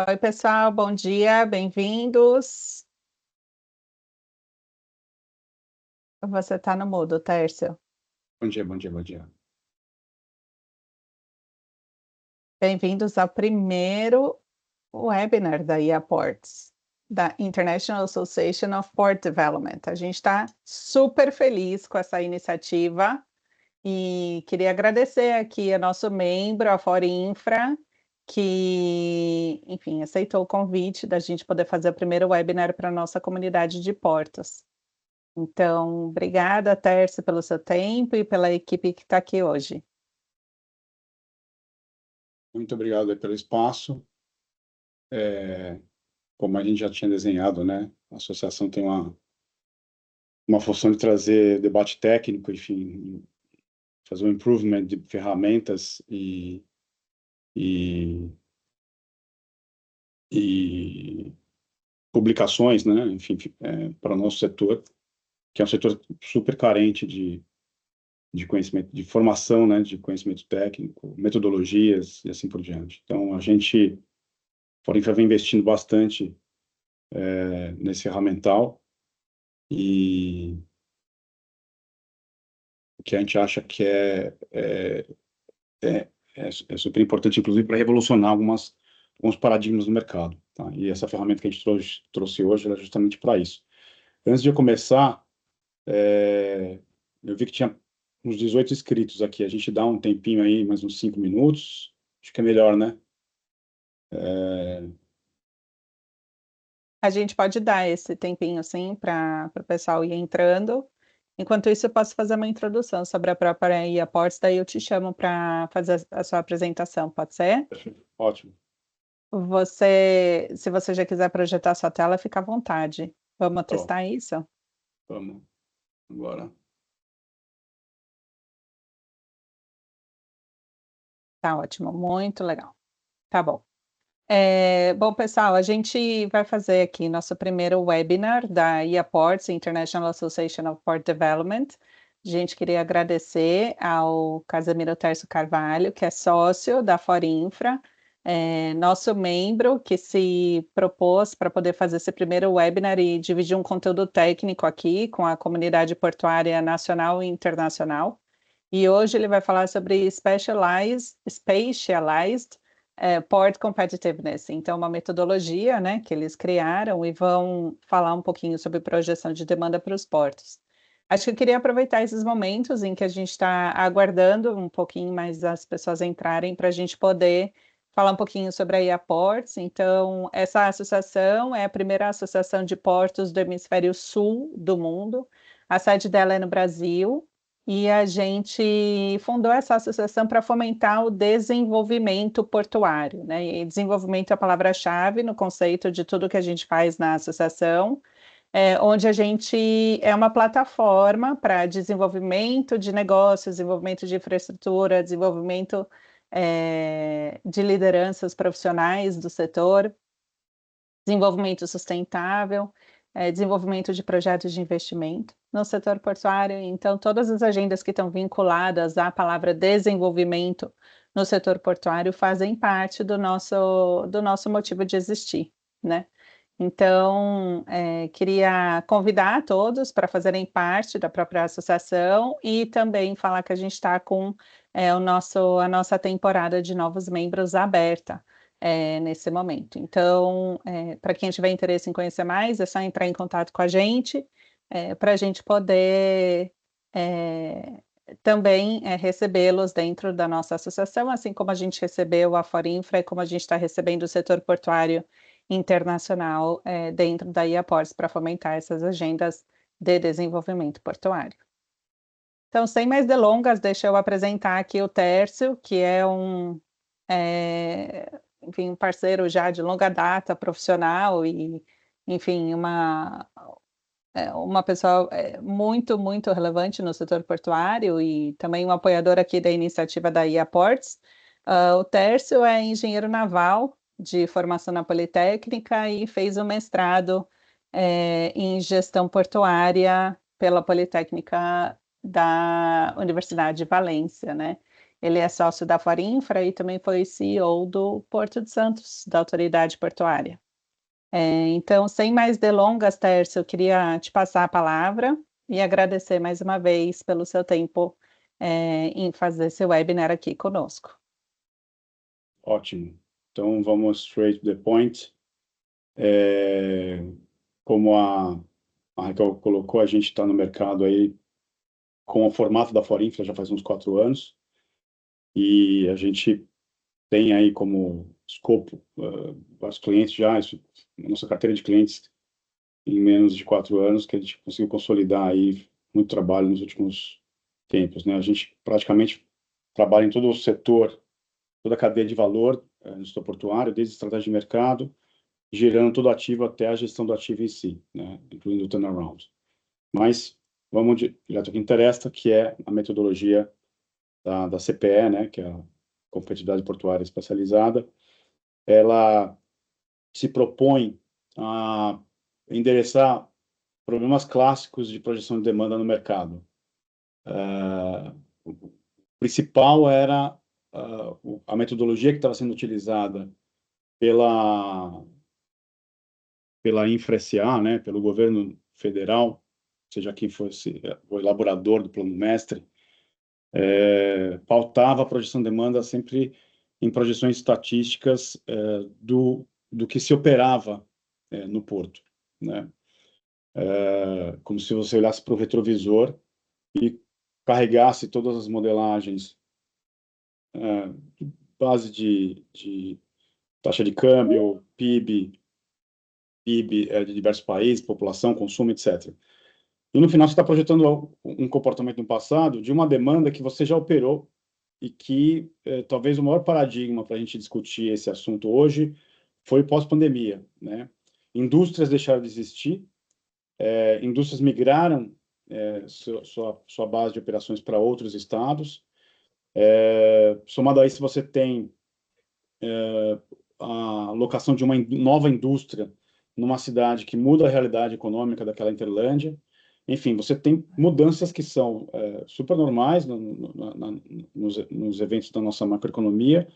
Oi, pessoal, bom dia, bem-vindos. Você está no mudo, Tércio. Bom dia, bom dia, bom dia. Bem-vindos ao primeiro webinar da IAPorts, da International Association of Port Development. A gente está super feliz com essa iniciativa e queria agradecer aqui a nosso membro, a Forinfra, que, enfim, aceitou o convite da gente poder fazer o primeiro webinar para a nossa comunidade de portos. Então, obrigada, Tércio, pelo seu tempo e pela equipe que está aqui hoje. Muito obrigado aí pelo espaço. Como a gente já tinha desenhado, né, a associação tem uma função de trazer debate técnico, enfim, fazer um improvement de ferramentas e, e publicações, né, enfim, para o nosso setor, que é um setor super carente de conhecimento, de formação, né, de conhecimento técnico, metodologias e assim por diante. Então, a gente, porém, vem investindo bastante nesse ferramental e o que a gente acha que é super importante, inclusive, para revolucionar alguns paradigmas do mercado. Tá? E essa ferramenta que a gente trouxe hoje é justamente para isso. Antes de eu começar, eu vi que tinha uns 18 inscritos aqui. A gente dá um tempinho aí, mais uns 5 minutos. Acho que é melhor, né? A gente pode dar esse tempinho, assim, para o pessoal ir entrando. Enquanto isso, eu posso fazer uma introdução sobre a própria IAPorts, daí eu te chamo para fazer a sua apresentação, pode ser? Ótimo. Se você já quiser projetar sua tela, fica à vontade. Vamos Tá bom. testar isso? Vamos agora. Tá ótimo, muito legal. Tá bom. Bom, pessoal, a gente vai fazer aqui nosso primeiro webinar da IAPorts, International Association of Port Development. A gente queria agradecer ao Casemiro Tércio Carvalho, que é sócio da Forinfra, nosso membro que se propôs para poder fazer esse primeiro webinar e dividir um conteúdo técnico aqui com a comunidade portuária nacional e internacional. E hoje ele vai falar sobre Specialized Port Competitiveness, então uma metodologia, né, que eles criaram e vão falar um pouquinho sobre projeção de demanda para os portos. Acho que eu queria aproveitar esses momentos em que a gente está aguardando um pouquinho mais as pessoas entrarem para a gente poder falar um pouquinho sobre a IAPorts. Então, essa associação é a primeira associação de portos do hemisfério sul do mundo. A sede dela é no Brasil, e a gente fundou essa associação para fomentar o desenvolvimento portuário, né? E desenvolvimento é a palavra-chave no conceito de tudo que a gente faz na associação, onde a gente é uma plataforma para desenvolvimento de negócios, desenvolvimento de infraestrutura, desenvolvimento de lideranças profissionais do setor, desenvolvimento sustentável, desenvolvimento de projetos de investimento no setor portuário. Então, todas as agendas que estão vinculadas à palavra desenvolvimento no setor portuário fazem parte do nosso motivo de existir, né? Então, queria convidar todos para fazerem parte da própria associação e também falar que a gente está com a nossa temporada de novos membros aberta nesse momento. Então, para quem tiver interesse em conhecer mais, é só entrar em contato com a gente, para a gente poder também recebê-los dentro da nossa associação, assim como a gente recebeu a Forinfra e como a gente está recebendo o setor portuário internacional dentro da IAPorts para fomentar essas agendas de desenvolvimento portuário. Então, sem mais delongas, deixa eu apresentar aqui o Tércio, que é enfim, um parceiro já de longa data, profissional e, enfim, uma pessoa muito, muito relevante no setor portuário e também um apoiador aqui da iniciativa da IAPorts. O Tércio é engenheiro naval de formação na Politécnica e fez o mestrado em gestão portuária pela Politécnica da Universidade de Valência, né? Ele é sócio da Forinfra e também foi CEO do Porto de Santos, da Autoridade Portuária. Então, sem mais delongas, Tércio, eu queria te passar a palavra e agradecer mais uma vez pelo seu tempo, em fazer esse webinar aqui conosco. Ótimo. Então, vamos straight to the point. Como a Raquel colocou, a gente está no mercado aí com o formato da Forinfra já faz uns 4 anos, e a gente tem aí como escopo vários clientes já, nossa carteira de clientes em menos de 4 anos, que a gente conseguiu consolidar aí muito trabalho nos últimos tempos, né? A gente praticamente trabalha em todo o setor, toda a cadeia de valor no setor portuário, desde estratégia de mercado, gerando todo o ativo até a gestão do ativo em si, né? Incluindo o turnaround. Mas vamos direto ao que interessa, que é a metodologia da CPE, né? Que é a Competitividade Portuária Especializada. Ela se propõe a endereçar problemas clássicos de projeção de demanda no mercado. O principal era a metodologia que estava sendo utilizada pela Infra SA, né, pelo governo federal, seja quem fosse o elaborador do plano mestre, pautava a projeção de demanda sempre em projeções estatísticas do que se operava no porto, né? Como se você olhasse para o retrovisor e carregasse todas as modelagens, base de taxa de câmbio, PIB de diversos países, população, consumo, etc. E no final você está projetando um comportamento no passado de uma demanda que você já operou e que talvez o maior paradigma para a gente discutir esse assunto hoje foi pós-pandemia, né? Indústrias deixaram de existir, indústrias migraram sua base de operações para outros estados. Somado a isso, você tem a locação de uma nova indústria numa cidade que muda a realidade econômica daquela Interlândia. Enfim, você tem mudanças que são super normais nos eventos da nossa macroeconomia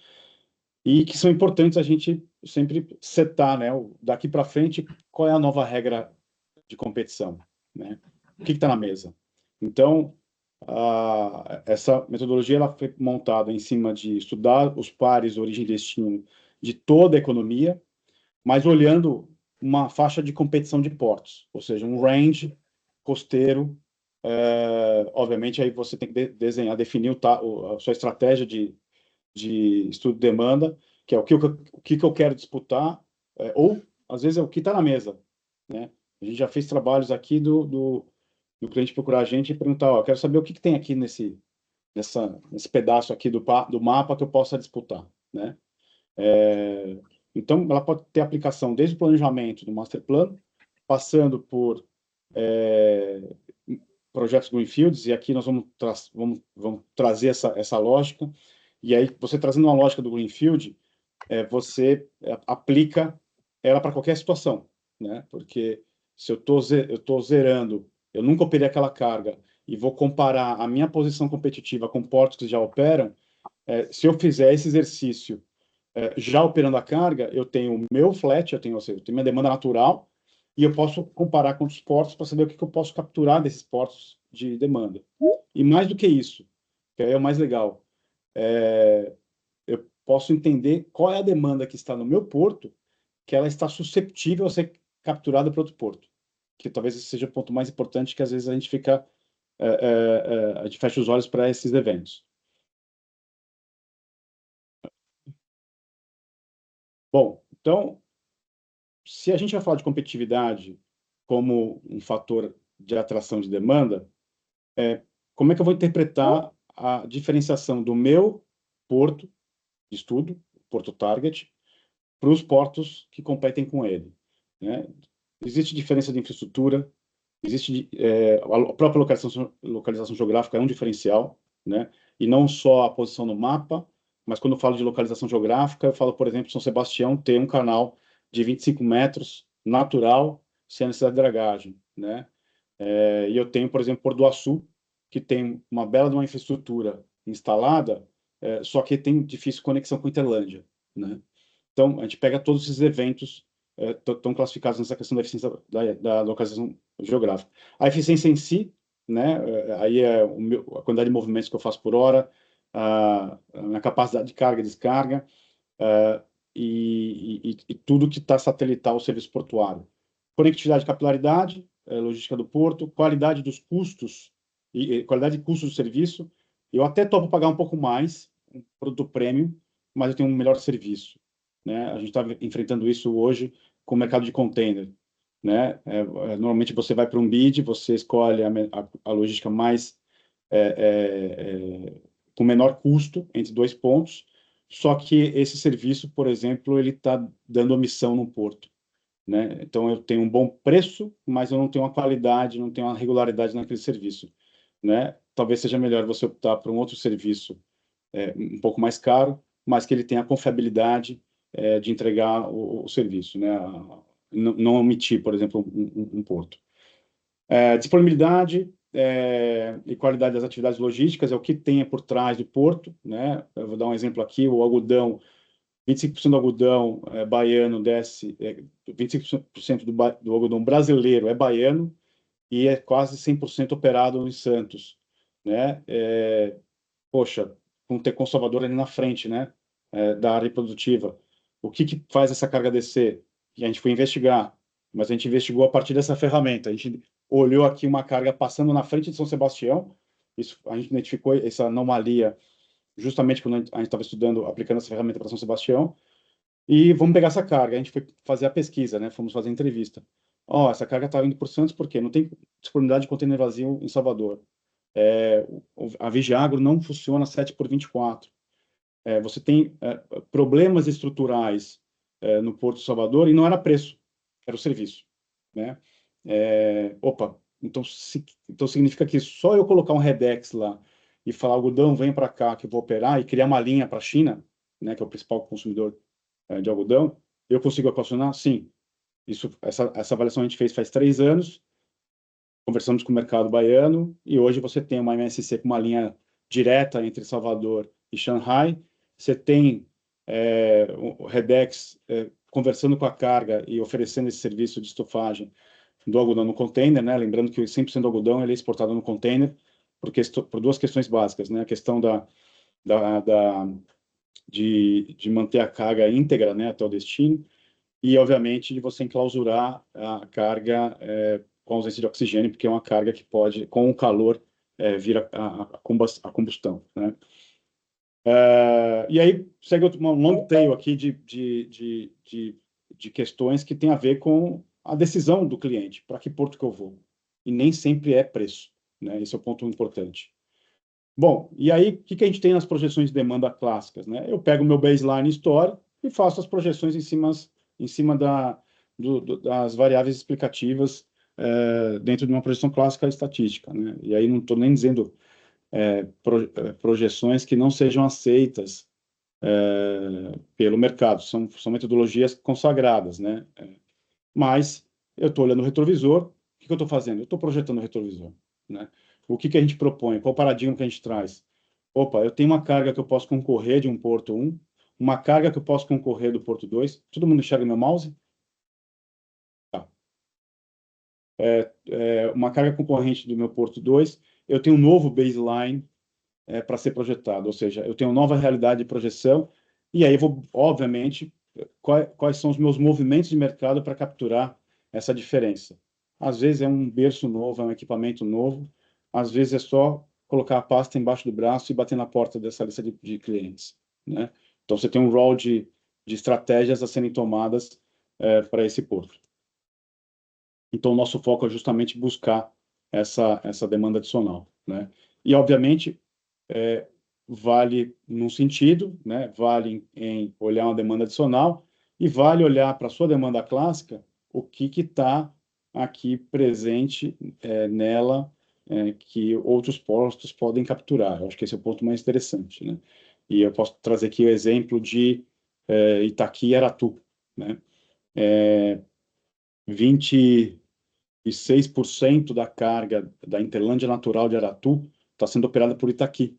e que são importantes a gente sempre setar, né? Daqui para frente, qual é a nova regra de competição, né? O que está na mesa? Então, essa metodologia ela foi montada em cima de estudar os pares origem e destino de toda a economia, mas olhando uma faixa de competição de portos, ou seja, um range costeiro. Obviamente, aí você tem que desenhar, definir a sua estratégia de estudo de demanda, que é o que eu quero disputar, ou, às vezes, é o que está na mesa, né? A gente já fez trabalhos aqui do cliente procurar a gente e perguntar, ó, quero saber o que tem aqui nesse pedaço aqui do mapa que eu possa disputar, né? Então, ela pode ter aplicação desde o planejamento do master plan, passando por projetos greenfields, e aqui nós vamos trazer essa lógica, e aí você trazendo uma lógica do greenfield, você aplica ela para qualquer situação, né? Porque se eu estou zerando, eu nunca operei aquela carga, e vou comparar a minha posição competitiva com portos que já operam, se eu fizer esse exercício já operando a carga, eu tenho o meu flat, ou seja, eu tenho minha demanda natural, e eu posso comparar com os portos para saber o que eu posso capturar desses portos de demanda. E mais do que isso, que aí é o mais legal, eu posso entender qual é a demanda que está no meu porto, que ela está susceptível a ser capturada por outro porto. Que talvez esse seja o ponto mais importante, que às vezes a gente fica, a gente fecha os olhos para esses eventos. Bom, então, se a gente vai falar de competitividade como um fator de atração de demanda, como é que eu vou interpretar a diferenciação do meu porto de estudo, porto target, para os portos que competem com ele, né? Existe diferença de infraestrutura, existe a própria localização geográfica é um diferencial, né? E não só a posição no mapa, mas quando eu falo de localização geográfica, eu falo, por exemplo, São Sebastião tem um canal de 25 metros natural, sem necessidade de dragagem, né? E eu tenho, por exemplo, Port do Açu, que tem uma bela de uma infraestrutura instalada, só que tem difícil conexão com Interlândia, né? Então, a gente pega todos esses eventos estão classificados nessa questão da eficiência da localização geográfica. A eficiência em si, né, aí é a quantidade de movimentos que eu faço por hora, a minha capacidade de carga e descarga, e tudo que está satelital ao serviço portuário. Conectividade e capilaridade, logística do porto, qualidade dos custos, e qualidade de custos do serviço. Eu até topo pagar um pouco mais, um produto premium, mas eu tenho um melhor serviço, né? A gente está enfrentando isso hoje com o mercado de container, né? Normalmente você vai para um bid, você escolhe a logística mais com menor custo entre dois pontos, só que esse serviço, por exemplo, ele está dando omissão no porto, né? Então eu tenho um bom preço, mas eu não tenho uma qualidade, não tenho uma regularidade naquele serviço, né? Talvez seja melhor você optar por um outro serviço um pouco mais caro, mas que ele tenha a confiabilidade de entregar o serviço, né? Não omitir, por exemplo, um porto. Disponibilidade e qualidade das atividades logísticas é o que tem por trás do porto, né? Eu vou dar um exemplo aqui, o algodão, 25% do algodão baiano desce, 25% do algodão brasileiro é baiano e é quase 100% operado em Santos, né? Poxa, com ter Salvador ali na frente, né? Da área produtiva. O que faz essa carga descer? E a gente foi investigar, mas a gente investigou a partir dessa ferramenta. A gente olhou aqui uma carga passando na frente de São Sebastião, isso, a gente identificou essa anomalia justamente quando a gente estava estudando, aplicando essa ferramenta para São Sebastião, e vamos pegar essa carga. A gente foi fazer a pesquisa, né? Fomos fazer a entrevista. Essa carga está indo por Santos por quê? Não tem disponibilidade de container vazio em Salvador. A Vigiagro não funciona 7 por 24. Você tem problemas estruturais no Porto de Salvador e não era preço, era o serviço, né? Então significa que só eu colocar um Redex lá e falar, algodão, vem para cá que eu vou operar e criar uma linha para a China, né, que é o principal consumidor de algodão, eu consigo equacionar? Sim. Essa avaliação a gente fez faz 3 anos, conversamos com o mercado baiano e hoje você tem uma MSC com uma linha direta entre Salvador e Shanghai. Você tem o Redex conversando com a carga e oferecendo esse serviço de estofagem do algodão no container, né? Lembrando que 100% do algodão ele é exportado no container por duas questões básicas, né? A questão de manter a carga íntegra, né, até o destino, e, obviamente, de você enclausurar a carga com ausência de oxigênio, porque é uma carga que pode, com o calor, vir a combustão, né? E aí segue um long tail aqui de questões que tem a ver com a decisão do cliente, para que porto que eu vou. E nem sempre é preço, né? Esse é o ponto importante. Bom, e aí, o que a gente tem nas projeções de demanda clássicas, né? Eu pego o meu baseline histórico e faço as projeções em cima das variáveis explicativas dentro de uma projeção clássica estatística, né? E aí não estou nem dizendo projeções que não sejam aceitas pelo mercado, são metodologias consagradas, né? Mas eu estou olhando o retrovisor, o que eu estou fazendo? Eu estou projetando o retrovisor, né? O que a gente propõe? Qual o paradigma que a gente traz? Opa, eu tenho uma carga que eu posso concorrer de um porto 1, uma carga que eu posso concorrer do porto 2. Todo mundo enxerga meu mouse? Tá. Uma carga concorrente do meu porto 2, eu tenho um novo baseline para ser projetado, ou seja, eu tenho uma nova realidade de projeção, e aí eu vou, obviamente, quais são os meus movimentos de mercado para capturar essa diferença. Às vezes é um berço novo, é um equipamento novo, às vezes é só colocar a pasta embaixo do braço e bater na porta dessa lista de clientes, né? Então você tem um rol de estratégias a serem tomadas para esse porto. Então o nosso foco é justamente buscar essa demanda adicional, né? E obviamente vale num sentido, né? Vale em olhar uma demanda adicional e vale olhar para a sua demanda clássica o que está aqui presente nela que outros postos podem capturar. Eu acho que esse é o ponto mais interessante, né? E eu posso trazer aqui o exemplo de Itaqui e Aratu, né? 26% da carga da Interlândia Natural de Aratu está sendo operada por Itaqui,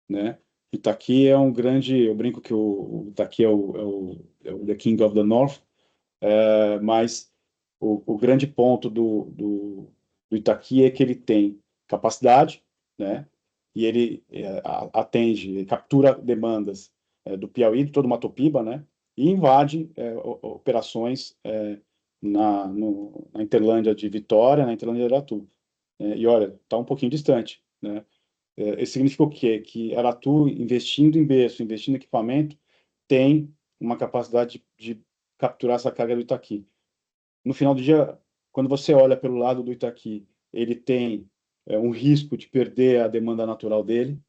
né? Itaqui é um grande, eu brinco que o Itaqui é o The King of the North, mas o grande ponto do Itaqui é que ele tem capacidade, né? E ele atende, ele captura demandas do Piauí, de todo o Matopiba, né? E invade operações na Interlândia de Vitória, na Interlândia de Aratu. E olha, está um pouquinho distante, né? Isso significa o quê? Que Aratu, investindo em berço, investindo em equipamento, tem uma capacidade de capturar essa carga do Itaqui. No final do dia, quando você olha pelo lado do Itaqui, ele tem um risco de perder a demanda natural dele,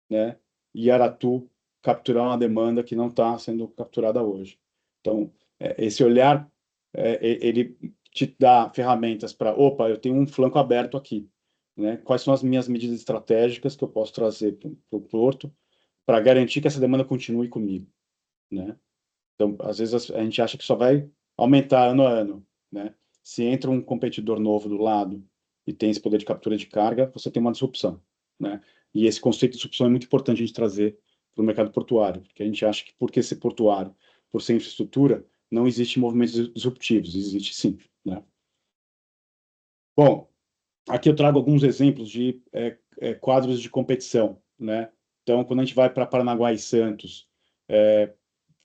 né? E Aratu capturar uma demanda que não está sendo capturada hoje. Então, esse olhar, ele te dá ferramentas para, opa, eu tenho um flanco aberto aqui, né? Quais são as minhas medidas estratégicas que eu posso trazer para o porto para garantir que essa demanda continue comigo, né? Então, às vezes a gente acha que só vai aumentar ano a ano, né? Se entra um competidor novo do lado e tem esse poder de captura de carga, você tem uma disrupção, né? E esse conceito de disrupção é muito importante a gente trazer para o mercado portuário, porque a gente acha que por ser portuário, por ser infraestrutura, não existe movimentos disruptivos, existe sim, né? Bom, aqui eu trago alguns exemplos de quadros de competição, né? Então, quando a gente vai para Paranaguá e Santos,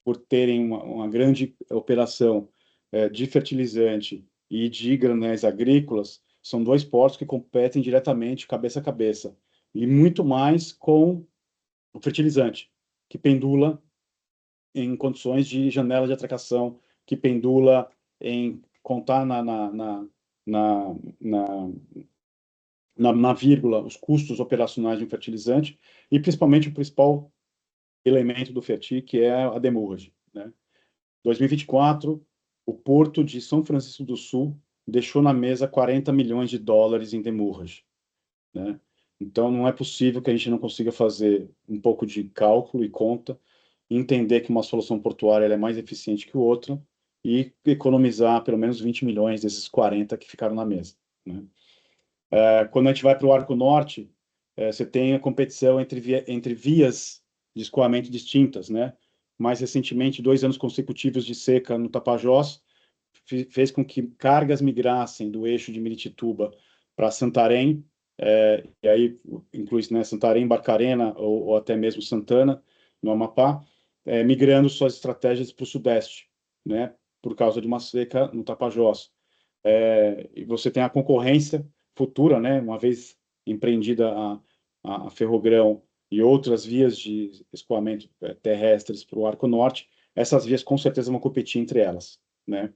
por terem uma grande operação de fertilizante e de granéis agrícolas, são dois portos que competem diretamente, cabeça a cabeça, e muito mais com o fertilizante, que pendula em condições de janela de atracação, que pendula em contar na, na, na vírgula os custos operacionais de um fertilizante e principalmente o principal elemento do FERTI, que é a demurragem, né? 2024, o Porto de São Francisco do Sul deixou na mesa 40 milhões de dólares em demurragem, né? Então, não é possível que a gente não consiga fazer um pouco de cálculo e conta, entender que uma solução portuária ela é mais eficiente que outra e economizar pelo menos 20 milhões desses 40 que ficaram na mesa, né? Quando a gente vai para o Arco Norte, você tem a competição entre vias de escoamento distintas, né? Mais recentemente, 2 anos consecutivos de seca no Tapajós fez com que cargas migrassem do eixo de Miritituba para Santarém, e aí inclui, né, Santarém, Barcarena ou até mesmo Santana, no Amapá, migrando suas estratégias para o Sudeste, né? Por causa de uma seca no Tapajós. E você tem a concorrência futura, né? Uma vez empreendida a Ferrogrão e outras vias de escoamento terrestres para o Arco Norte, essas vias com certeza vão competir entre elas, né?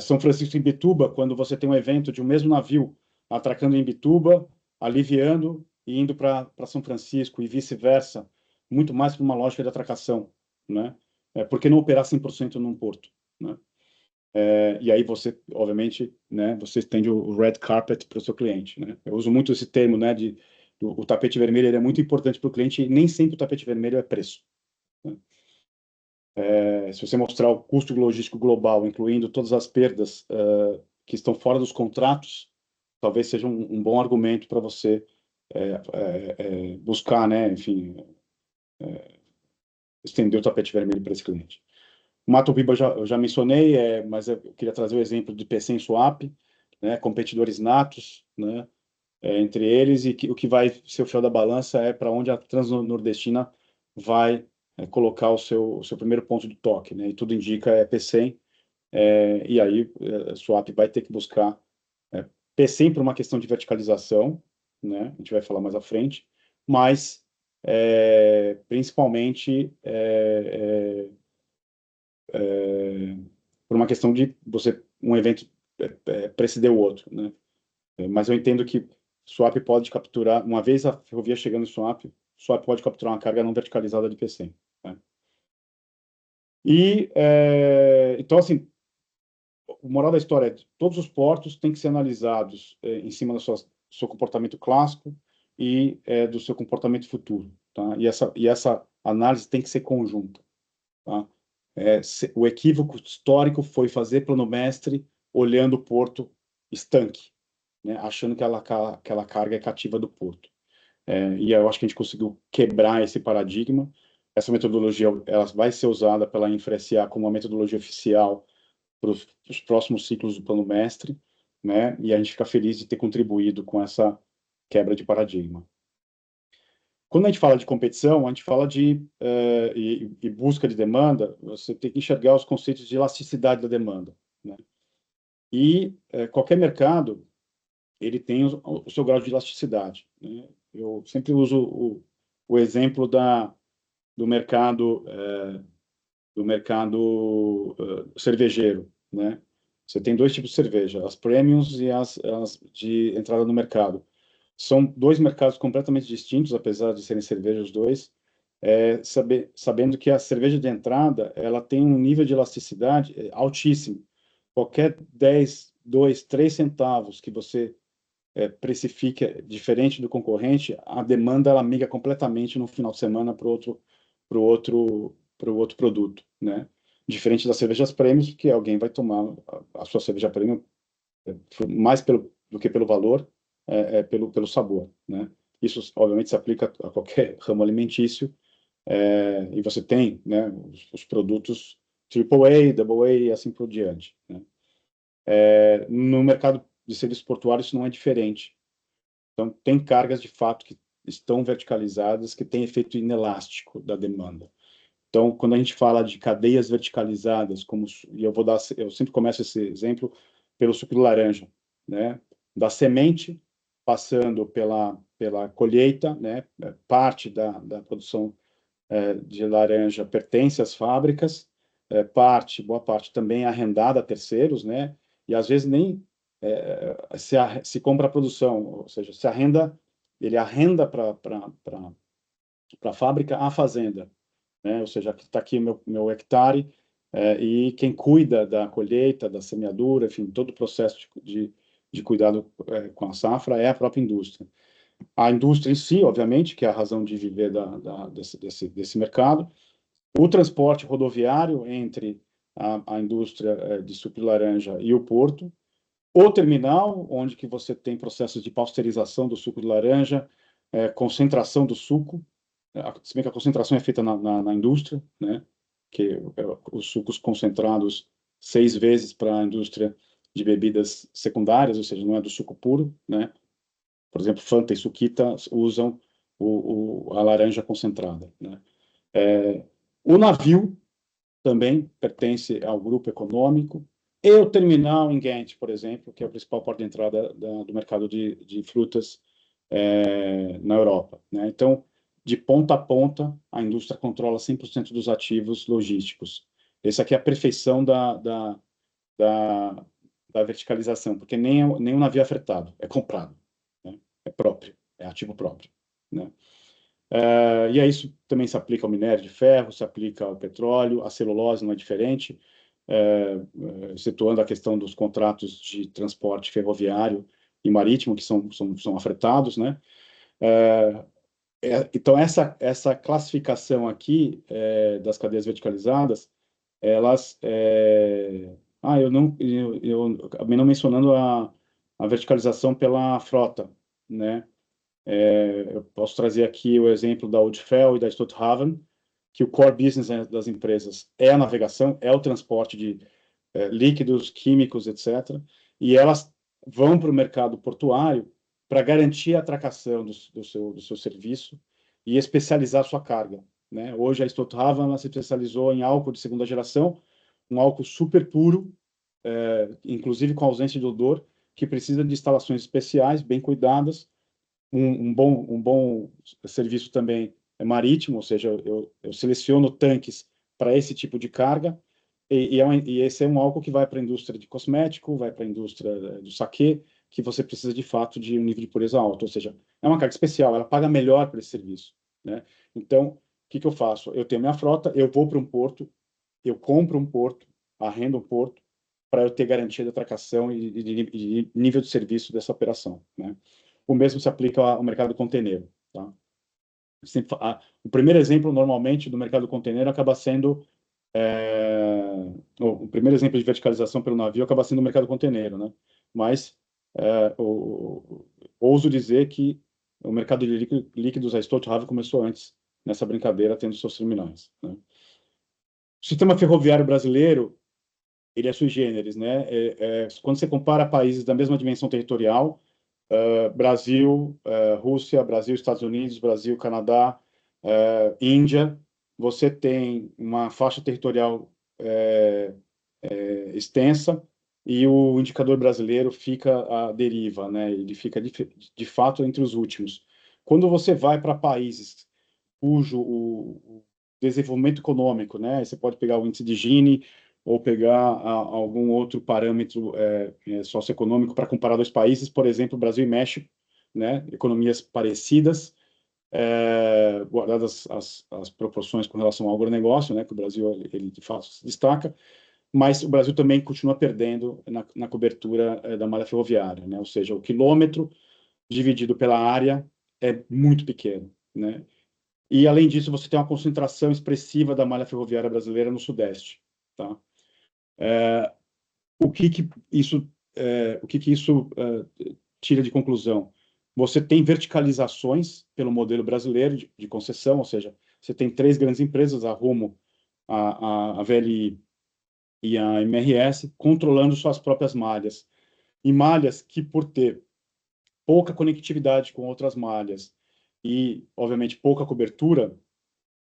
São Francisco e Imbituba, quando você tem um evento de um mesmo navio atracando em Imbituba, aliviando e indo para São Francisco e vice-versa, muito mais para uma lógica de atracação, né? Por que não operar 100% num porto, né? E aí você, obviamente, né, você estende o red carpet para o seu cliente, né? Eu uso muito esse termo, né, o tapete vermelho, ele é muito importante para o cliente e nem sempre o tapete vermelho é preço, né? Se você mostrar o custo logístico global, incluindo todas as perdas que estão fora dos contratos, talvez seja um bom argumento para você buscar, né, enfim, estender o tapete vermelho para esse cliente. O Mato Piba eu já mencionei, mas eu queria trazer o exemplo de PC Swap, né, competidores natos, né, entre eles, e o que vai ser o fiel da balança é para onde a Transnordestina vai colocar o seu primeiro ponto de toque, né, e tudo indica PCM, e aí a Swap vai ter que buscar PCM por uma questão de verticalização, né, a gente vai falar mais à frente, mas principalmente por uma questão de um evento preceder o outro, né? Mas eu entendo que swap pode capturar, uma vez a ferrovia chegando em swap pode capturar uma carga não verticalizada de PC, né? E então assim, o moral da história é que todos os portos têm que ser analisados em cima do seu comportamento clássico e do seu comportamento futuro, tá? E essa análise tem que ser conjunta, tá? O equívoco histórico foi fazer plano mestre olhando o porto estanque, né, achando que aquela carga é cativa do porto. E eu acho que a gente conseguiu quebrar esse paradigma. Essa metodologia ela vai ser usada pela InfraSA como uma metodologia oficial para os próximos ciclos do plano mestre, né? E a gente fica feliz de ter contribuído com essa quebra de paradigma. Quando a gente fala de competição, a gente fala de e busca de demanda, você tem que enxergar os conceitos de elasticidade da demanda, né? E qualquer mercado ele tem o seu grau de elasticidade, né? Eu sempre uso o exemplo do mercado cervejeiro, né? Você tem dois tipos de cerveja, as premiums e as de entrada no mercado. São dois mercados completamente distintos, apesar de serem cervejas os dois, sabendo que a cerveja de entrada ela tem um nível de elasticidade altíssimo. Qualquer 10, 2, 3 centavos que você precifica diferente do concorrente, a demanda ela migra completamente no final de semana para o outro produto, né? Diferente das cervejas premium, que alguém vai tomar a sua cerveja premium mais do que pelo valor, pelo sabor, né? Isso, obviamente, se aplica a qualquer ramo alimentício, e você tem, né, os produtos AAA, AA e assim por diante, né? No mercado de serviços portuários, isso não é diferente. Então, tem cargas, de fato, que estão verticalizadas, que têm efeito inelástico da demanda. Então, quando a gente fala de cadeias verticalizadas, e eu sempre começo esse exemplo pelo suco de laranja, né? Da semente, passando pela colheita, né? Parte da produção de laranja pertence às fábricas, boa parte também é arrendada a terceiros, né? E às vezes nem se compra a produção, ou seja, ele arrenda para a fábrica a fazenda, né? Ou seja, está aqui meu hectare, e quem cuida da colheita, da semeadura, enfim, todo o processo de cuidado com a safra é a própria indústria. A indústria em si, obviamente, que é a razão de viver desse mercado. O transporte rodoviário entre a indústria de suco de laranja e o porto. O terminal, onde que você tem processos de pasteurização do suco de laranja, concentração do suco, se bem que a concentração é feita na indústria, né? Que os sucos concentrados 6 vezes para a indústria de bebidas secundárias, ou seja, não é do suco puro, né? Por exemplo, Fanta e Suquita usam a laranja concentrada, né? O navio também pertence ao grupo econômico, e o terminal em Ghent, por exemplo, que é o principal porto de entrada do mercado de frutas na Europa, né? Então, de ponta a ponta, a indústria controla 100% dos ativos logísticos. Essa aqui é a perfeição da, da verticalização, porque nem o navio é fretado, é comprado, né? É próprio, é ativo próprio, né? E aí isso também se aplica ao minério de ferro, se aplica ao petróleo, a celulose não é diferente, excetuando a questão dos contratos de transporte ferroviário e marítimo, que são afetados, né? Então, essa classificação aqui das cadeias verticalizadas, elas... eu acabei não mencionando a verticalização pela frota, né? Eu posso trazer aqui o exemplo da Odfjell e da Stolthaven, que o core business das empresas é a navegação, é o transporte de líquidos, químicos, etc. E elas vão para o mercado portuário para garantir a atracação do seu serviço e especializar a sua carga, né? Hoje a Stolthaven ela se especializou em álcool de segunda geração, um álcool super puro, inclusive com ausência de odor, que precisa de instalações especiais, bem cuidadas. Um bom serviço também é marítimo, ou seja, eu seleciono tanques para esse tipo de carga, e esse é um álcool que vai para a indústria de cosmético, vai para a indústria do saquê, que você precisa de fato de um nível de pureza alto, ou seja, é uma carga especial, ela paga melhor por esse serviço, né? Então, o que eu faço? Eu tenho minha frota, eu vou para um porto, eu compro um porto, arrendo um porto, para eu ter garantia de atracação e nível de serviço dessa operação, né? O mesmo se aplica ao mercado container, tá? O primeiro exemplo, normalmente, do mercado container acaba sendo o primeiro exemplo de verticalização pelo navio acaba sendo o mercado container, né? Mas ouso dizer que o mercado de líquidos, a Stolthaven começou antes nessa brincadeira, tendo seus terminais, né? O sistema ferroviário brasileiro, ele é sui generis, né? Quando você compara países da mesma dimensão territorial, Brasil, Rússia, Brasil, Estados Unidos, Brasil, Canadá, Índia, você tem uma faixa territorial extensa e o indicador brasileiro fica à deriva, né? Ele fica de fato entre os últimos. Quando você vai para países cujo o desenvolvimento econômico, né? Você pode pegar o índice de Gini ou pegar algum outro parâmetro socioeconômico para comparar dois países, por exemplo, Brasil e México, né? Economias parecidas, guardadas as proporções com relação ao agronegócio, né? Que o Brasil ele de fato se destaca, mas o Brasil também continua perdendo na cobertura da malha ferroviária, né? Ou seja, o quilômetro dividido pela área é muito pequeno, né? E, além disso, você tem uma concentração expressiva da malha ferroviária brasileira no Sudeste, tá? O que que isso tira de conclusão? Você tem verticalizações pelo modelo brasileiro de concessão, ou seja, você tem três grandes empresas, a Rumo, a VLI e a MRS, controlando suas próprias malhas. E malhas que, por ter pouca conectividade com outras malhas e, obviamente, pouca cobertura,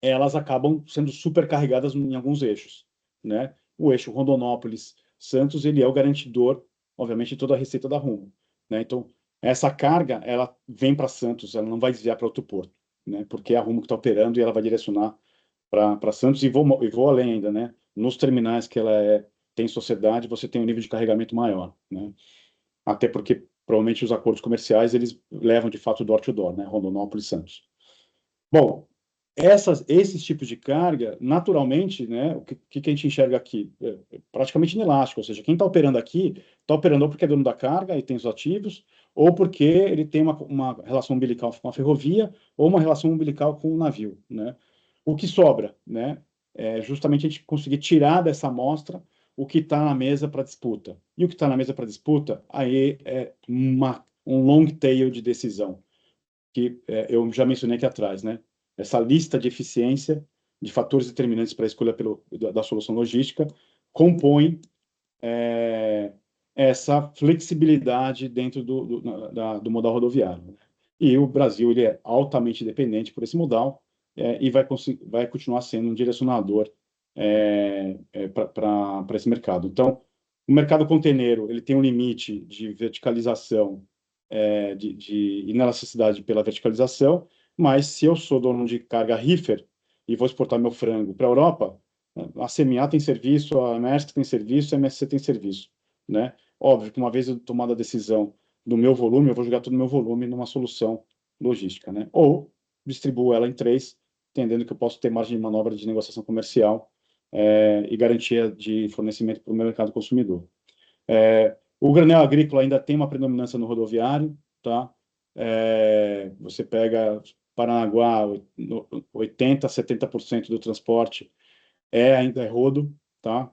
elas acabam sendo supercarregadas em alguns eixos, né? O eixo Rondonópolis-Santos, ele é o garantidor, obviamente, de toda a receita da Rumo, né? Então, essa carga, ela vem para Santos, ela não vai desviar para outro porto, né? Porque é a Rumo que está operando e ela vai direcionar para Santos, e vou além ainda, né? Nos terminais que ela tem sociedade, você tem um nível de carregamento maior, né? Até porque, provavelmente, os acordos comerciais, eles levam, de fato, door-to-door, né? Rondonópolis-Santos. Bom, esses tipos de carga, naturalmente, né, o que a gente enxerga aqui? Praticamente inelástico, ou seja, quem está operando aqui, está operando ou porque é dono da carga e tem os ativos, ou porque ele tem uma relação umbilical com a ferrovia, ou uma relação umbilical com o navio, né? O que sobra, né, é justamente a gente conseguir tirar dessa amostra o que está na mesa para disputa. E o que está na mesa para disputa, aí é um long tail de decisão, que eu já mencionei aqui atrás, né? Essa lista de eficiência de fatores determinantes para a escolha da solução logística compõe essa flexibilidade dentro do modal rodoviário, né? E o Brasil ele é altamente dependente por esse modal e vai continuar sendo um direcionador para esse mercado. Então, o mercado container ele tem um limite de verticalização, de inelasticidade pela verticalização, mas se eu sou dono de carga reefer e vou exportar meu frango para a Europa, a CMA tem serviço, a Maersk tem serviço, a MSC tem serviço, né? Óbvio que uma vez eu tomada a decisão do meu volume, eu vou jogar todo o meu volume numa solução logística, né? Ou distribuo ela em três, entendendo que eu posso ter margem de manobra de negociação comercial e garantia de fornecimento para o meu mercado consumidor. O granel agrícola ainda tem uma predominância no rodoviário, tá? Você pega Paranaguá, 80%, 70% do transporte ainda é rodo, tá?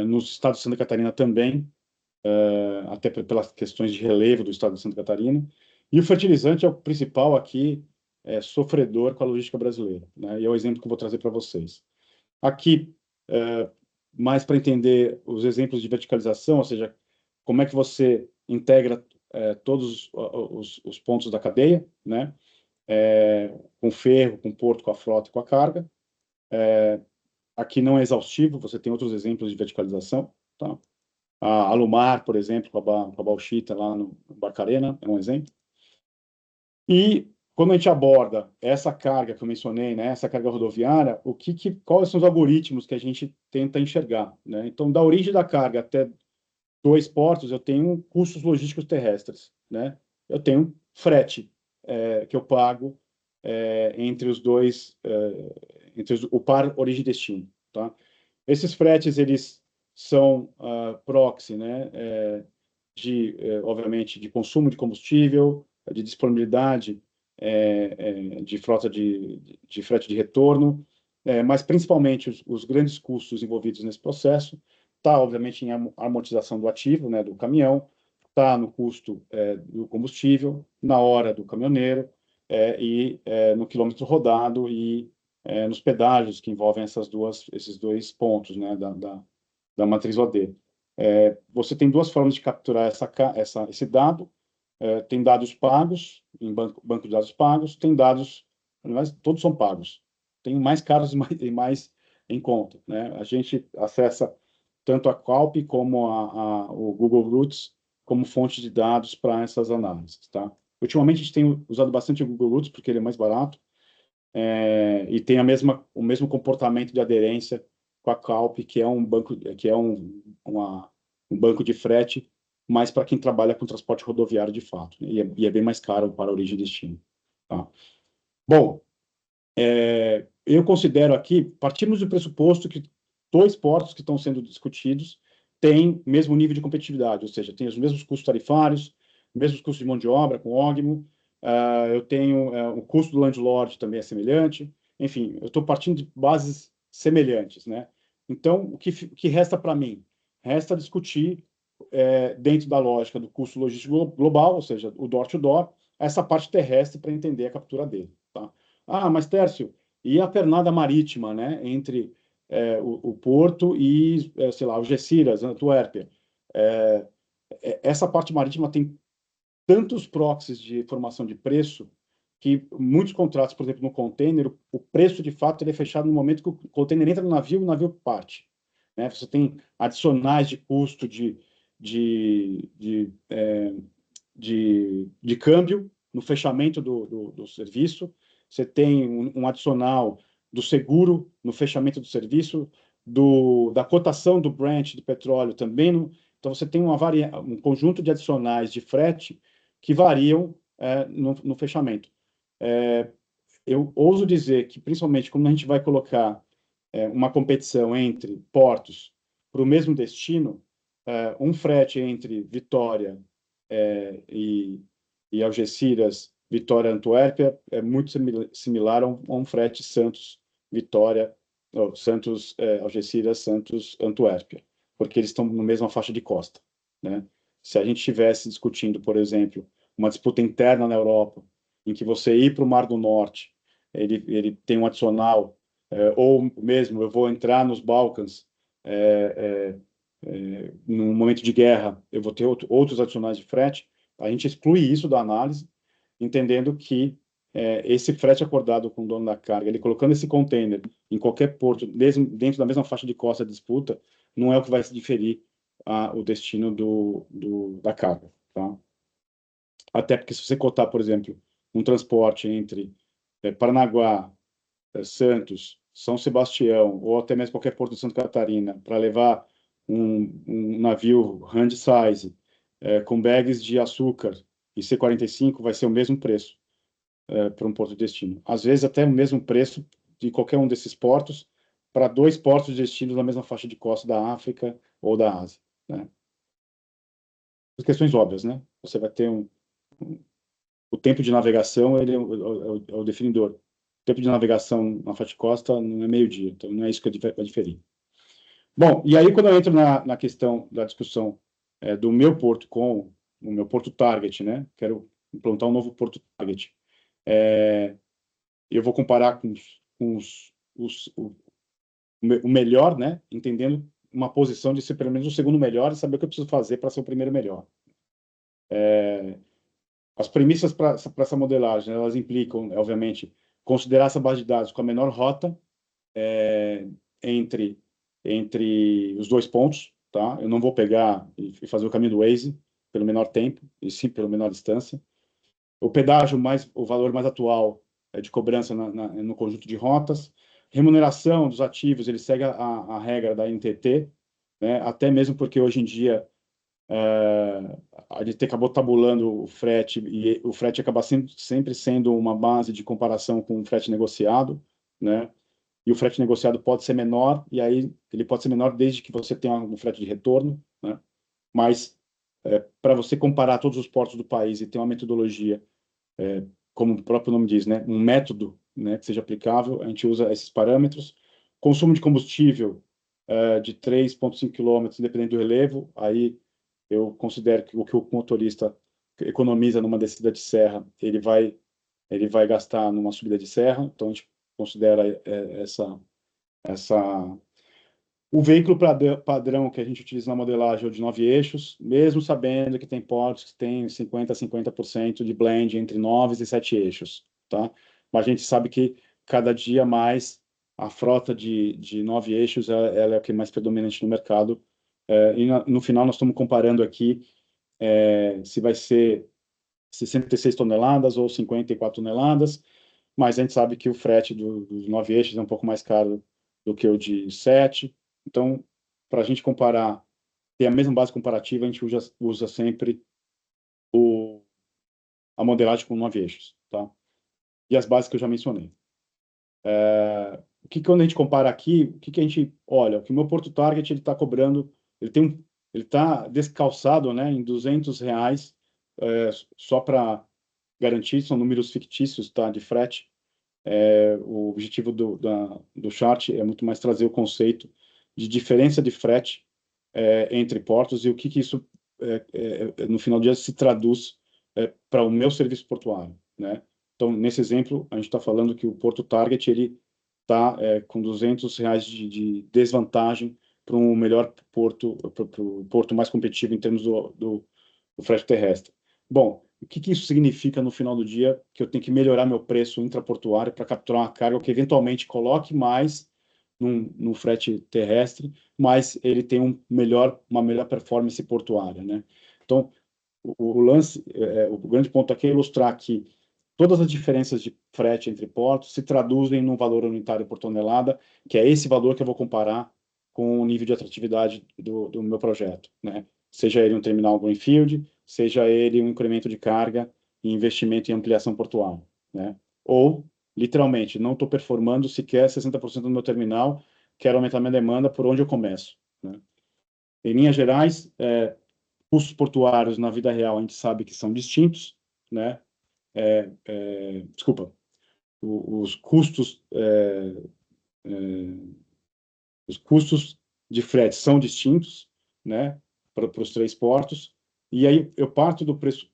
Nos estados de Santa Catarina também, até pelas questões de relevo do estado de Santa Catarina. E o fertilizante é o principal aqui sofredor com a logística brasileira, né? E é o exemplo que eu vou trazer para vocês. Aqui, mais para entender os exemplos de verticalização, ou seja, como é que você integra todos os pontos da cadeia, né? Com ferro, com porto, com a frota e com a carga. Aqui não é exaustivo, você tem outros exemplos de verticalização, tá? A Alumar, por exemplo, com a Bauxita lá no Barcarena, é um exemplo. E quando a gente aborda essa carga que eu mencionei, né, essa carga rodoviária, quais são os algoritmos que a gente tenta enxergar, né? Então, da origem da carga até dois portos, eu tenho custos logísticos terrestres, né? Eu tenho frete que eu pago entre os dois, o par origem e destino, tá? Esses fretes, eles são proxy, né? Obviamente, de consumo de combustível, de disponibilidade de frota de frete de retorno, mas principalmente os grandes custos envolvidos nesse processo está, obviamente, em amortização do ativo, né, do caminhão, está no custo do combustível, na hora do caminhoneiro, no quilômetro rodado e nos pedágios que envolvem esses dois pontos, né, da matriz OD. Você tem duas formas de capturar esse dado. Tem dados pagos, em banco de dados pagos, tem dados, mas todos são pagos. Tem mais caros e mais em conta, né? A gente acessa tanto a Calp como o Google Roots como fonte de dados para essas análises, tá? Ultimamente, a gente tem usado bastante o Google Roots, porque ele é mais barato, e tem o mesmo comportamento de aderência com a Calp, que é um banco, um banco de frete, mas para quem trabalha com transporte rodoviário de fato, né? E é bem mais caro para a origem e destino. Tá? Bom, eu considero aqui, partimos do pressuposto que dois portos que estão sendo discutidos têm o mesmo nível de competitividade, ou seja, têm os mesmos custos tarifários, mesmos custos de mão de obra com OGMO, eu tenho o custo do landlord também é semelhante, enfim, eu estou partindo de bases semelhantes, né? Então, o que resta para mim? Resta discutir, dentro da lógica do custo logístico global, ou seja, o door-to-door, essa parte terrestre para entender a captura dele, tá? Ah, mas Tércio, e a pernada marítima, né, entre o Porto e, sei lá, Algeciras, Antuérpia? Essa parte marítima tem tantos proxies de formação de preço que muitos contratos, por exemplo, no container, o preço de fato ele é fechado no momento que o container entra no navio e o navio parte. Né? Você tem adicionais de custo de, de, é, de câmbio no fechamento do serviço, você tem um adicional do seguro no fechamento do serviço, da cotação do Brent de petróleo também. Então, você tem um conjunto de adicionais de frete que variam no fechamento. Eu ouso dizer que, principalmente, quando a gente vai colocar uma competição entre portos para o mesmo destino, um frete entre Vitória e Algeciras, Vitória, Antuérpia, é muito similar a um frete Santos-Vitória, Santos, Algeciras, Santos, Antuérpia, porque eles estão na mesma faixa de costa, né? Se a gente estivesse discutindo, por exemplo, uma disputa interna na Europa, em que você ir para o Mar do Norte, ele tem um adicional, ou mesmo eu vou entrar nos Balcãs, num momento de guerra, eu vou ter outros adicionais de frete, a gente exclui isso da análise, entendendo que esse frete acordado com o dono da carga, ele colocando esse container em qualquer porto, mesmo dentro da mesma faixa de costa de disputa, não é o que vai se diferir o destino da carga. Tá? Até porque se você cotar, por exemplo, um transporte entre Paranaguá, Santos, São Sebastião, ou até mesmo qualquer porto de Santa Catarina, para levar um navio handysize com bags de açúcar e C-45, vai ser o mesmo preço para um porto de destino. Às vezes até o mesmo preço de qualquer um desses portos para dois portos de destino na mesma faixa de costa da África ou da Ásia. Né? Por questões óbvias, né? Você vai ter o tempo de navegação, ele é o definidor. O tempo de navegação na faixa de costa não é meio-dia, então não é isso que vai diferir. Bom, e aí quando eu entro na questão da discussão do meu porto com o meu porto target, né? Quero implantar um novo porto target. Eu vou comparar o melhor, né? Entendendo uma posição de ser pelo menos o segundo melhor e saber o que eu preciso fazer para ser o primeiro melhor. As premissas para essa modelagem, elas implicam, obviamente, considerar essa base de dados com a menor rota entre os dois pontos, tá? Eu não vou pegar e fazer o caminho do Waze pelo menor tempo, e sim pela menor distância. O pedágio o valor mais atual de cobrança no conjunto de rotas. Remuneração dos ativos, ele segue a regra da NTT, né? Até mesmo porque hoje em dia a gente acabou tabulando o frete, e o frete acaba sempre sendo uma base de comparação com o frete negociado, né? E o frete negociado pode ser menor, e aí ele pode ser menor desde que você tenha um frete de retorno, né? Mas, para você comparar todos os portos do país e ter uma metodologia, como o próprio nome diz, né? Um método, né, que seja aplicável, a gente usa esses parâmetros. Consumo de combustível de 3,5 km, dependendo do relevo, aí eu considero que o motorista economiza numa descida de serra, ele vai gastar numa subida de serra, então a gente considera essa o veículo padrão que a gente utiliza na modelagem é o de 9 eixos, mesmo sabendo que tem portos que tem 50% de blend entre 9 e 7 eixos, tá? Mas a gente sabe que cada dia mais a frota de 9 eixos ela é a que é mais predominante no mercado. No final, nós estamos comparando aqui se vai ser 66 toneladas ou 54 toneladas, mas a gente sabe que o frete dos 9 eixos é um pouco mais caro do que o de 7. Então, para a gente comparar, ter a mesma base comparativa, a gente usa sempre a modelagem com 9 eixos, tá? E as bases que eu já mencionei. Quando a gente compara aqui, o que a gente olha? O que o meu Porto Target ele está cobrando, ele está descalçado, né, em R$ 200, só para garantir, são números fictícios, tá, de frete. O objetivo do chart é muito mais trazer o conceito de diferença de frete entre portos e o que isso, no final do dia, se traduz para o meu serviço portuário, né? Então, nesse exemplo, a gente está falando que o Porto Target ele está com R$ 200 de desvantagem para um melhor porto, para o porto mais competitivo em termos do frete terrestre. Bom, o que isso significa no final do dia? Que eu tenho que melhorar meu preço intraportuário para capturar uma carga que eventualmente coloque mais no frete terrestre, mas ele tem uma melhor performance portuária, né? Então, o lance, o grande ponto aqui é ilustrar que todas as diferenças de frete entre portos se traduzem num valor unitário por tonelada, que é esse valor que eu vou comparar com o nível de atratividade do meu projeto, né? Seja ele um terminal greenfield, seja ele um incremento de carga e investimento em ampliação portuária, né? Ou, literalmente, não estou performando sequer 60% do meu terminal, quero aumentar minha demanda, por onde eu começo, né? Em linhas gerais, custos portuários na vida real a gente sabe que são distintos, né? Desculpa, os custos os custos de frete são distintos, né, para os três portos. E aí eu parto do preço,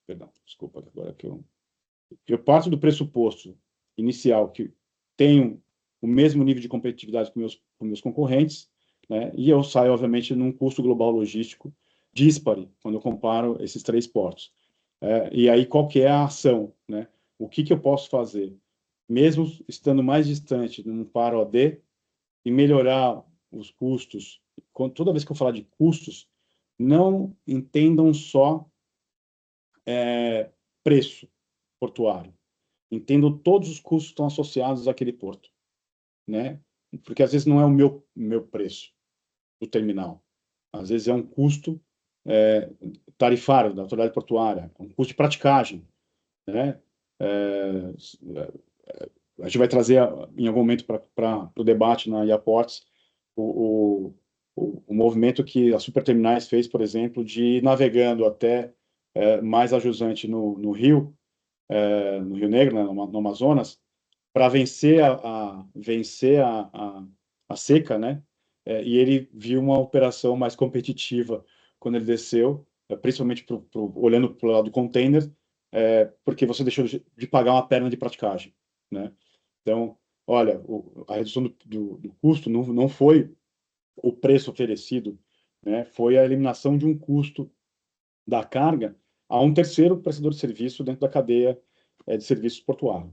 perdão, desculpa, agora que eu parto do pressuposto inicial que tenho o mesmo nível de competitividade que meus concorrentes, né, e eu saio, obviamente, num custo global logístico díspare quando eu comparo esses três portos. E aí, qual que é a ação, né? O que eu posso fazer? Mesmo estando mais distante num par OD, e melhorar os custos. Toda vez que eu falar de custos, não entendam só preço portuário. Entendam todos os custos que estão associados àquele porto, né? Porque às vezes não é o meu preço do terminal. Às vezes é um custo tarifário da autoridade portuária, um custo de praticagem, né? A gente vai trazer em algum momento para o debate na IAPorts o, o movimento que a Superterminais fez, por exemplo, de ir navegando até mais a jusante no Rio, no Rio Negro, né, no Amazonas, para vencer a seca, né? E ele viu uma operação mais competitiva quando ele desceu, principalmente olhando para o lado do container, porque você deixou de pagar uma perna de praticagem, né? Então, olha, a redução do custo não foi o preço oferecido, né? Foi a eliminação de um custo da carga a um terceiro prestador de serviço dentro da cadeia de serviços portuário.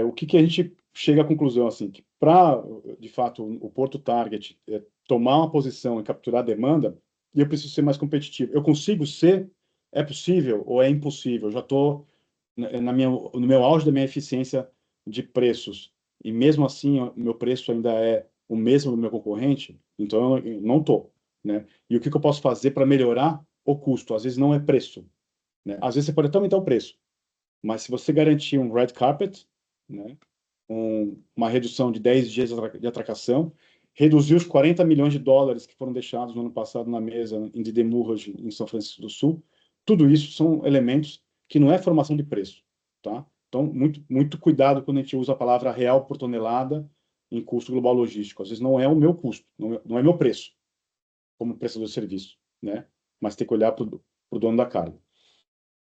O que a gente chega à conclusão, assim, que para, de fato, o Porto Target tomar uma posição e capturar a demanda, eu preciso ser mais competitivo. Eu consigo ser? É possível ou é impossível? Eu já estou no meu auge da minha eficiência de preços, e mesmo assim o meu preço ainda é o mesmo do meu concorrente, então eu não estou, né? E o que eu posso fazer para melhorar o custo? Às vezes não é preço, né? Às vezes você pode até aumentar o preço, mas se você garantir um red carpet, né, uma redução de 10 dias de atracação, reduzir os 40 milhões de dólares que foram deixados no ano passado na mesa em demurrage em São Francisco do Sul, tudo isso são elementos que não é formação de preço, tá? Então, muito cuidado quando a gente usa a palavra real por tonelada em custo global logístico. Às vezes não é o meu custo, não é meu preço. como prestador de serviço, né? Mas tem que olhar para o dono da carga.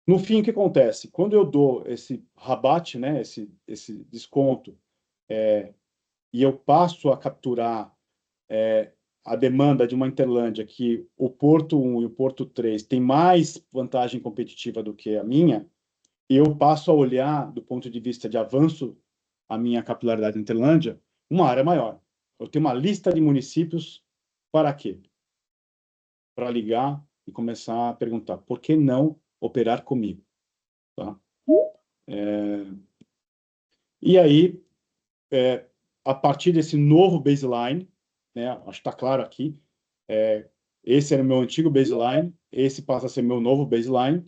No fim, o que acontece? Quando eu dou esse rabat, né, esse desconto, e eu passo a capturar a demanda de uma Interlândia que o Porto 1 e o Porto 3 tem mais vantagem competitiva do que a minha, eu passo a olhar, do ponto de vista de avanço, a minha capilaridade na Interlândia, uma área maior. Eu tenho uma lista de municípios para quê? Para ligar e começar a perguntar, por que não operar comigo? Tá? E aí, a partir desse novo baseline, né, acho que está claro aqui, esse era o meu antigo baseline, esse passa a ser meu novo baseline,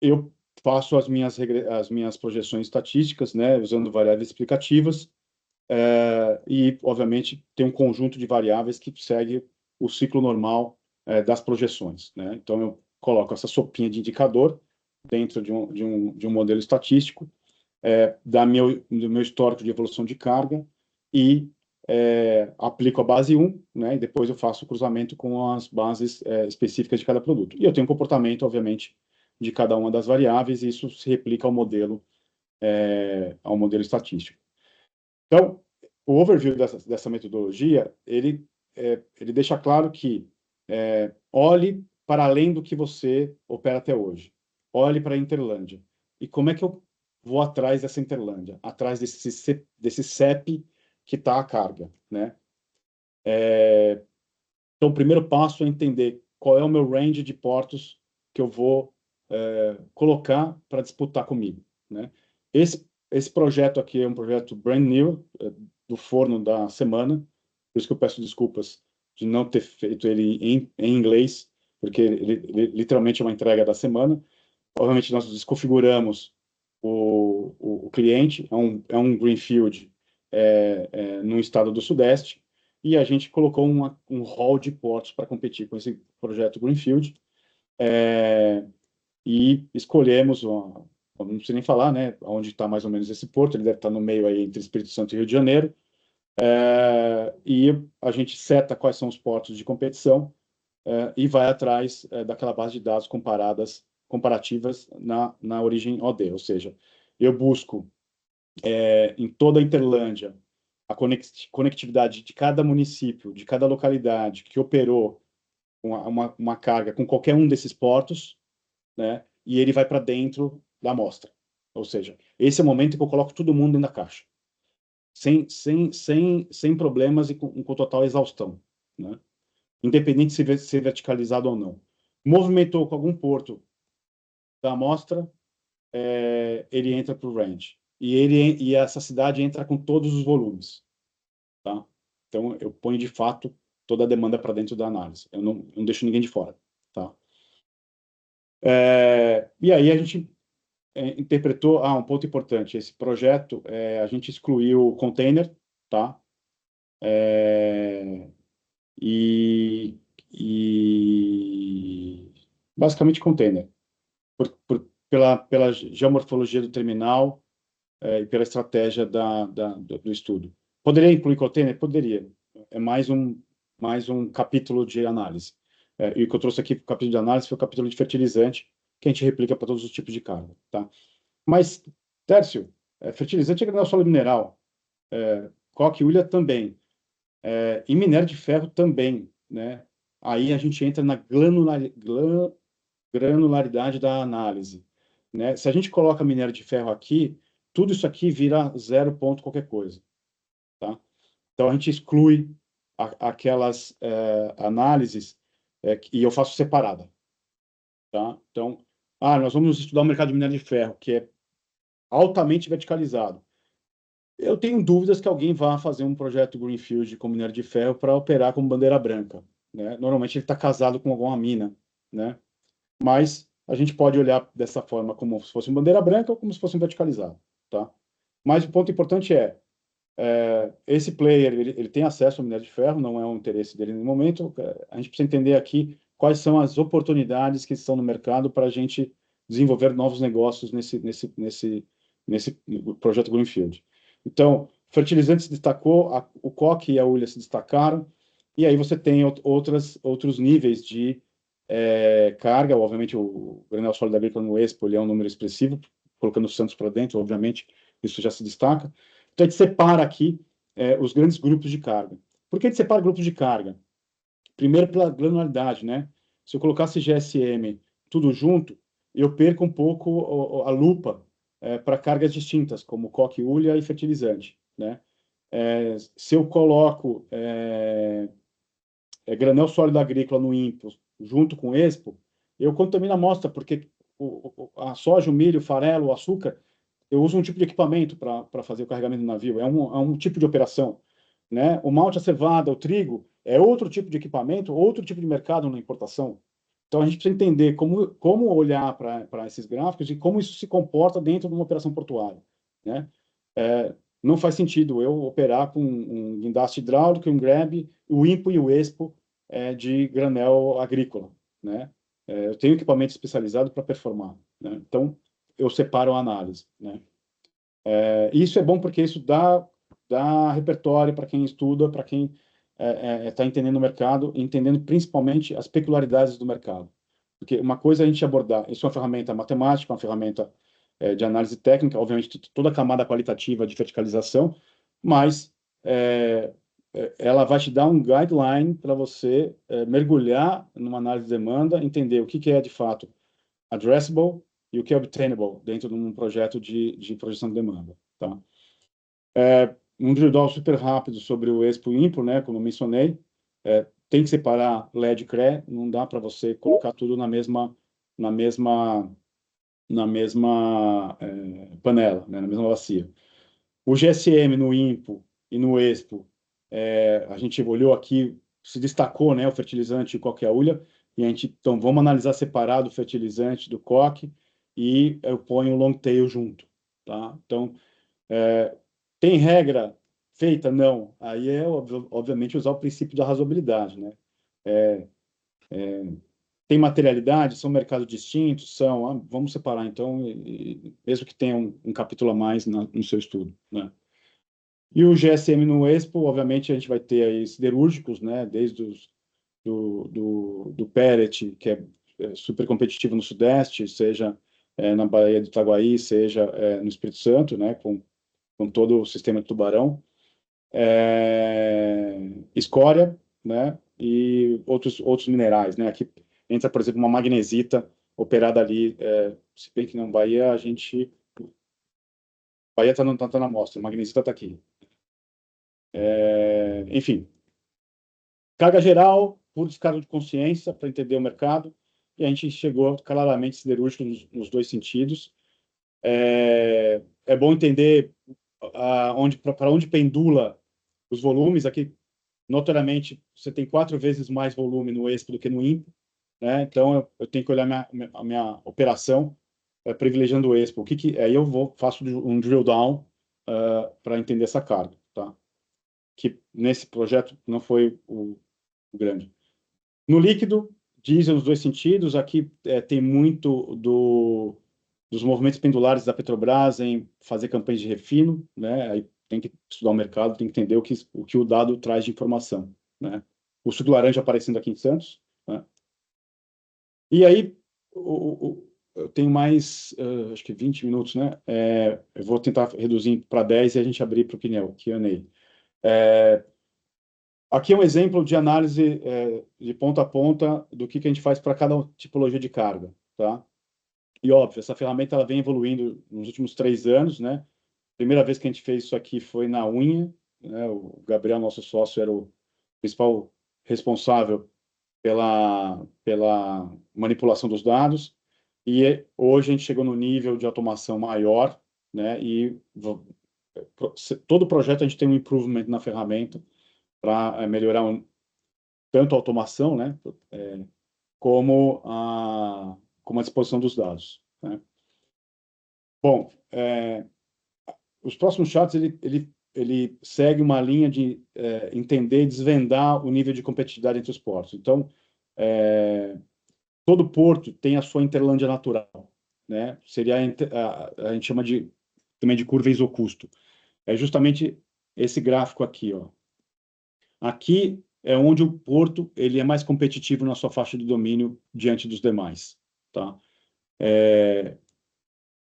eu faço as minhas projeções estatísticas, né, usando variáveis explicativas, e, obviamente, tem um conjunto de variáveis que segue o ciclo normal das projeções, né? Então, eu coloco essa sopinha de indicador dentro de um modelo estatístico, do meu histórico de evolução de carga e aplico a base 1, né, e depois eu faço o cruzamento com as bases específicas de cada produto. E eu tenho um comportamento, obviamente, de cada uma das variáveis, e isso se replica ao modelo estatístico. Então, o overview dessa metodologia, ele deixa claro que olhe para além do que você opera até hoje. Olhe para a Interlândia. E como é que eu vou atrás dessa Interlândia? Atrás desse CEP que está a carga, né? Então, o primeiro passo é entender qual é o meu range de portos que eu vou colocar para disputar comigo, né? Esse projeto aqui é um projeto brand new, do forno da semana, por isso que eu peço desculpas de não ter feito ele em inglês, porque ele literalmente é uma entrega da semana. Obviamente, nós desconfiguramos o cliente, é um greenfield no estado do Sudeste, e a gente colocou um hall de portos para competir com esse projeto greenfield, e escolhemos, não preciso nem falar, né, onde está mais ou menos esse porto, ele deve estar no meio aí entre Espírito Santo e Rio de Janeiro, e a gente seta quais são os portos de competição, e vai atrás daquela base de dados comparativas na origem OD, ou seja, eu busco em toda a Interlândia a conectividade de cada município, de cada localidade que operou uma carga com qualquer um desses portos, né, e ele vai para dentro da amostra. Ou seja, esse é o momento que eu coloco todo mundo dentro da caixa, sem problemas e com total exaustão, né? Independente de ser verticalizado ou não. Movimentou com algum porto da amostra, ele entra para o range. E essa cidade entra com todos os volumes. Tá? Então, eu ponho, de fato, toda a demanda para dentro da análise. Eu não deixo ninguém de fora. Tá? E aí a gente interpretou... um ponto importante. Esse projeto, a gente excluiu o container, tá? E basicamente container, pela geomorfologia do terminal e pela estratégia do estudo. Poderia incluir container? Poderia. É mais um capítulo de análise. E o que eu trouxe aqui para o capítulo de análise foi o capítulo de fertilizante, que a gente replica para todos os tipos de carga. Tá? Mas, Tércio, fertilizante é granel sólido mineral. Coque e hulha também. E minério de ferro também, né? Aí a gente entra na granularidade da análise, né? Se a gente coloca minério de ferro aqui, tudo isso aqui vira 0 ponto qualquer coisa, tá? Então a gente exclui aquelas análises e eu faço separada, tá? Então, nós vamos estudar o mercado de minério de ferro, que é altamente verticalizado. Eu tenho dúvidas que alguém vá fazer um projeto Greenfield com minério de ferro para operar como bandeira branca, né? Normalmente ele está casado com alguma mina, né? Mas a gente pode olhar dessa forma como se fosse uma bandeira branca ou como se fosse um verticalizado, tá? Mas o ponto importante esse player, ele tem acesso ao minério de ferro, não é um interesse dele no momento. A gente precisa entender aqui quais são as oportunidades que estão no mercado para a gente desenvolver novos negócios nesse projeto Greenfield. Então, fertilizante se destacou, o coque e a hulha se destacaram, E aí você tem outros níveis de carga. Obviamente, o granel sólido agrícola no Expo ele é um número expressivo, colocando o Santos para dentro, obviamente, isso já se destaca. Então, a gente separa aqui os grandes grupos de carga. Por que a gente separa grupos de carga? Primeiro, pela granularidade, né? Se eu colocasse GSM tudo junto, eu perco um pouco a lupa para cargas distintas, como coque, hulha e fertilizante, né? Se eu coloco granel sólido agrícola no INPO junto com o Expo, eu contamino a amostra, porque a soja, o milho, o farelo, o açúcar, eu uso um tipo de equipamento para fazer o carregamento do navio, é um tipo de operação, né? O malte, a cevada, o trigo, é outro tipo de equipamento, outro tipo de mercado na importação. Então, a gente precisa entender como olhar para esses gráficos e como isso se comporta dentro de uma operação portuária, né? Não faz sentido eu operar com um guindaste hidráulico, um grab, o INPO e o EXPO de granel agrícola, né? Eu tenho equipamento especializado para performar, né? Então, eu separo a análise, né? Isso é bom porque isso dá repertório para quem estuda, para quem está entendendo o mercado, entendendo principalmente as peculiaridades do mercado. Porque uma coisa é a gente abordar, isso é uma ferramenta matemática, uma ferramenta de análise técnica, obviamente toda a camada qualitativa de verticalização, mas é, ela vai te dar um guideline para você mergulhar numa análise de demanda, entender o que é de fato addressable e o que é obtainable dentro de um projeto de projeção de demanda, tá? Um drill down super rápido sobre o Expo e Impo, né, como eu mencionei, tem que separar LED e CRE, não dá para você colocar tudo na mesma, na mesma panela, né, na mesma bacia. O GSM no Impo e no Expo, a gente olhou aqui, se destacou, né, o fertilizante e o coque e a hulha, e a gente, então, vamos analisar separado o fertilizante do coque e eu ponho o long tail junto, tá? Então, tem regra feita? Não. Aí obviamente, usar o princípio da razoabilidade, né? Tem materialidade? São mercados distintos? São. Vamos separar, então, mesmo que tenha um capítulo a mais no seu estudo, né? E o GSM no Expo, obviamente, a gente vai ter aí siderúrgicos, né? Desde do pellet, que é super competitivo no Sudeste, seja na Baía do Itaguaí, seja no Espírito Santo, né? Com todo o sistema de tubarão, escória, né? E outros minerais, né? Aqui entra, por exemplo, uma magnesita operada ali, se bem que não Bahia, Bahia está na amostra, magnesita está aqui. Enfim, carga geral, por descargo de consciência, para entender o mercado, e a gente chegou claramente siderúrgico nos dois sentidos. É bom entender para onde pendula os volumes. Aqui, notoriamente, você tem 4 vezes mais volume no Expo do que no INPO, né? Então, eu tenho que olhar a minha operação privilegiando o Expo. Aí eu faço um drill down para entender essa carga, tá? Que nesse projeto não foi o grande. No líquido, diesel nos dois sentidos. Aqui tem muito dos movimentos pendulares da Petrobras em fazer campanhas de refino, né? Aí tem que estudar o mercado, tem que entender o que o dado traz de informação, né? O suco laranja aparecendo aqui em Santos, né? E aí, eu tenho mais, acho que 20 minutos, né? Eu vou tentar reduzir para 10 e a gente abrir para o Q&A. Aqui é um exemplo de análise de ponta a ponta do que a gente faz para cada tipologia de carga, tá? E óbvio, essa ferramenta ela vem evoluindo nos últimos 3 anos, né? Primeira vez que a gente fez isso aqui foi na unha, né? O Gabriel, nosso sócio, era o principal responsável pela manipulação dos dados. E hoje a gente chegou no nível de automação maior, né? E todo projeto a gente tem um improvement na ferramenta para melhorar tanto a automação, né? Como a disposição dos dados, né? Bom, os próximos charts ele segue uma linha de entender e desvendar o nível de competitividade entre os portos. Então, todo porto tem a sua interlândia natural, né? Seria a gente chama também de curva isocusto. É justamente esse gráfico aqui, ó. Aqui é onde o porto ele é mais competitivo na sua faixa de domínio diante dos demais, tá?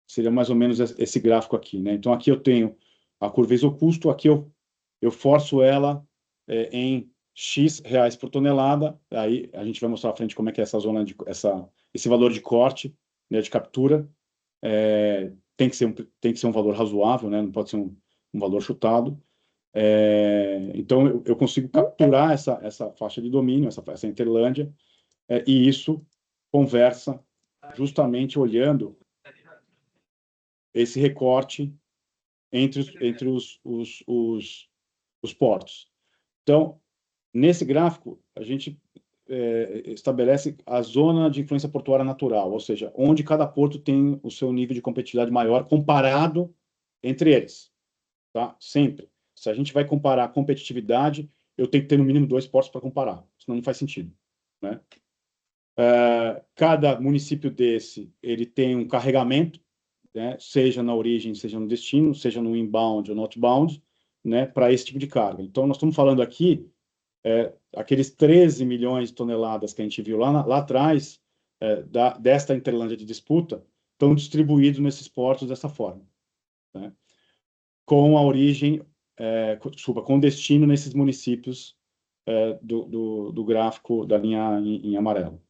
Seria mais ou menos esse gráfico aqui, né? Então, aqui eu tenho a curva isocusto, aqui eu forço ela em X reais por tonelada, aí a gente vai mostrar à frente como é que é essa zona, esse valor de corte, né, de captura, tem que ser um valor razoável, né? Não pode ser um valor chutado. Então, eu consigo capturar essa faixa de domínio, essa interlândia, e isso conversa justamente olhando esse recorte entre os portos. Então, nesse gráfico, a gente estabelece a zona de influência portuária natural, ou seja, onde cada porto tem o seu nível de competitividade maior comparado entre eles, tá? Sempre. Se a gente vai comparar competitividade, eu tenho que ter no mínimo 2 portos para comparar, senão não faz sentido, né? Cada município desse, ele tem um carregamento, né, seja na origem, seja no destino, seja no inbound ou no outbound, né, para esse tipo de carga. Então, nós estamos falando aqui, aqueles 13 milhões de toneladas que a gente viu lá atrás, desta Interlândia de disputa, estão distribuídos nesses portos dessa forma, né, com a origem, com destino nesses municípios do gráfico da linha em amarelo.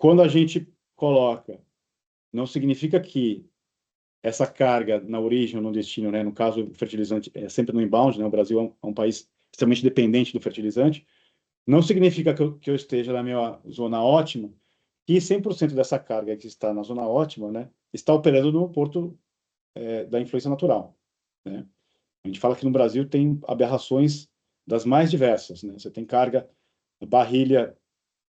Quando a gente coloca, não significa que essa carga na origem ou no destino, né? No caso, o fertilizante é sempre no inbound, né? O Brasil é um país extremamente dependente do fertilizante. Não significa que eu esteja na minha zona ótima, que 100% dessa carga que está na zona ótima, né, está operando no porto da influência natural, né? A gente fala que no Brasil tem aberrações das mais diversas, né? Você tem carga, barrilha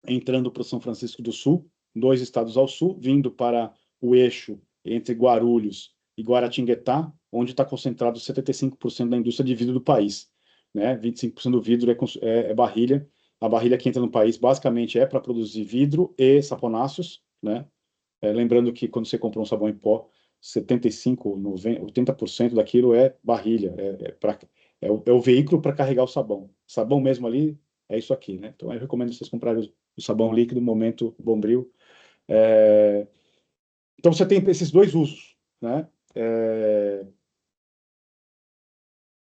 entrando para o São Francisco do Sul, 2 estados ao sul, vindo para o eixo entre Guarulhos e Guaratinguetá, onde está concentrado 75% da indústria de vidro do país, né? 25% do vidro é barrilha. A barrilha que entra no país basicamente é para produzir vidro e saponáceos, né? Lembrando que quando você compra um sabão em pó, 75, 90, 80% daquilo é barrilha, é o veículo para carregar o sabão. Sabão mesmo ali é isso aqui, né? Então eu recomendo vocês comprarem o sabão líquido, momento Bombril. Então você tem esses dois usos, né?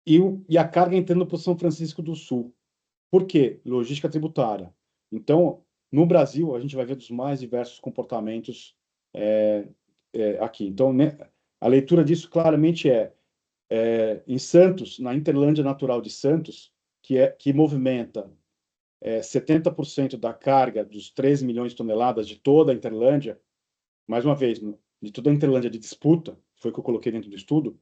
E a carga entrando para o São Francisco do Sul. Por quê? Logística tributária. Então, no Brasil, a gente vai ver dos mais diversos comportamentos aqui. Então, né, a leitura disso claramente em Santos, na Interlândia Natural de Santos, que movimenta 70% da carga dos 13 milhões de toneladas de toda a Interlândia, mais uma vez, de toda a Interlândia de disputa, foi o que eu coloquei dentro do estudo,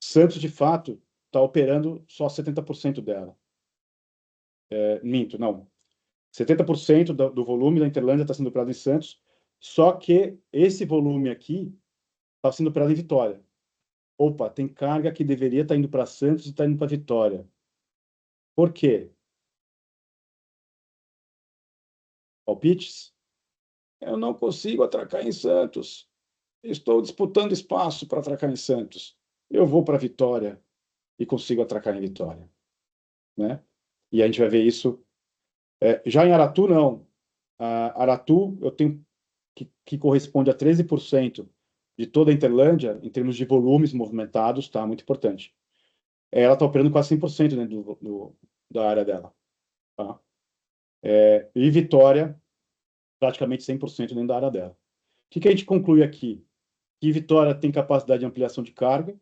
Santos, de fato, está operando só 70% dela. Minto, não. 70% do volume da Interlândia está sendo operado em Santos, só que esse volume aqui está sendo operado em Vitória. Opa, tem carga que deveria estar indo para Santos e está indo para Vitória. Por quê? Palpites? Eu não consigo atracar em Santos. Estou disputando espaço para atracar em Santos. Eu vou para Vitória e consigo atracar em Vitória, né? E a gente vai ver isso. Já em Aratu, não. Aratu, eu tenho que corresponde a 13% de toda a Interlândia, em termos de volumes movimentados, tá? Muito importante. Ela está operando quase 100% dentro da área dela, tá? E Vitória, praticamente 100% dentro da área dela. O que a gente conclui aqui? Que Vitória tem capacidade de ampliação de carga,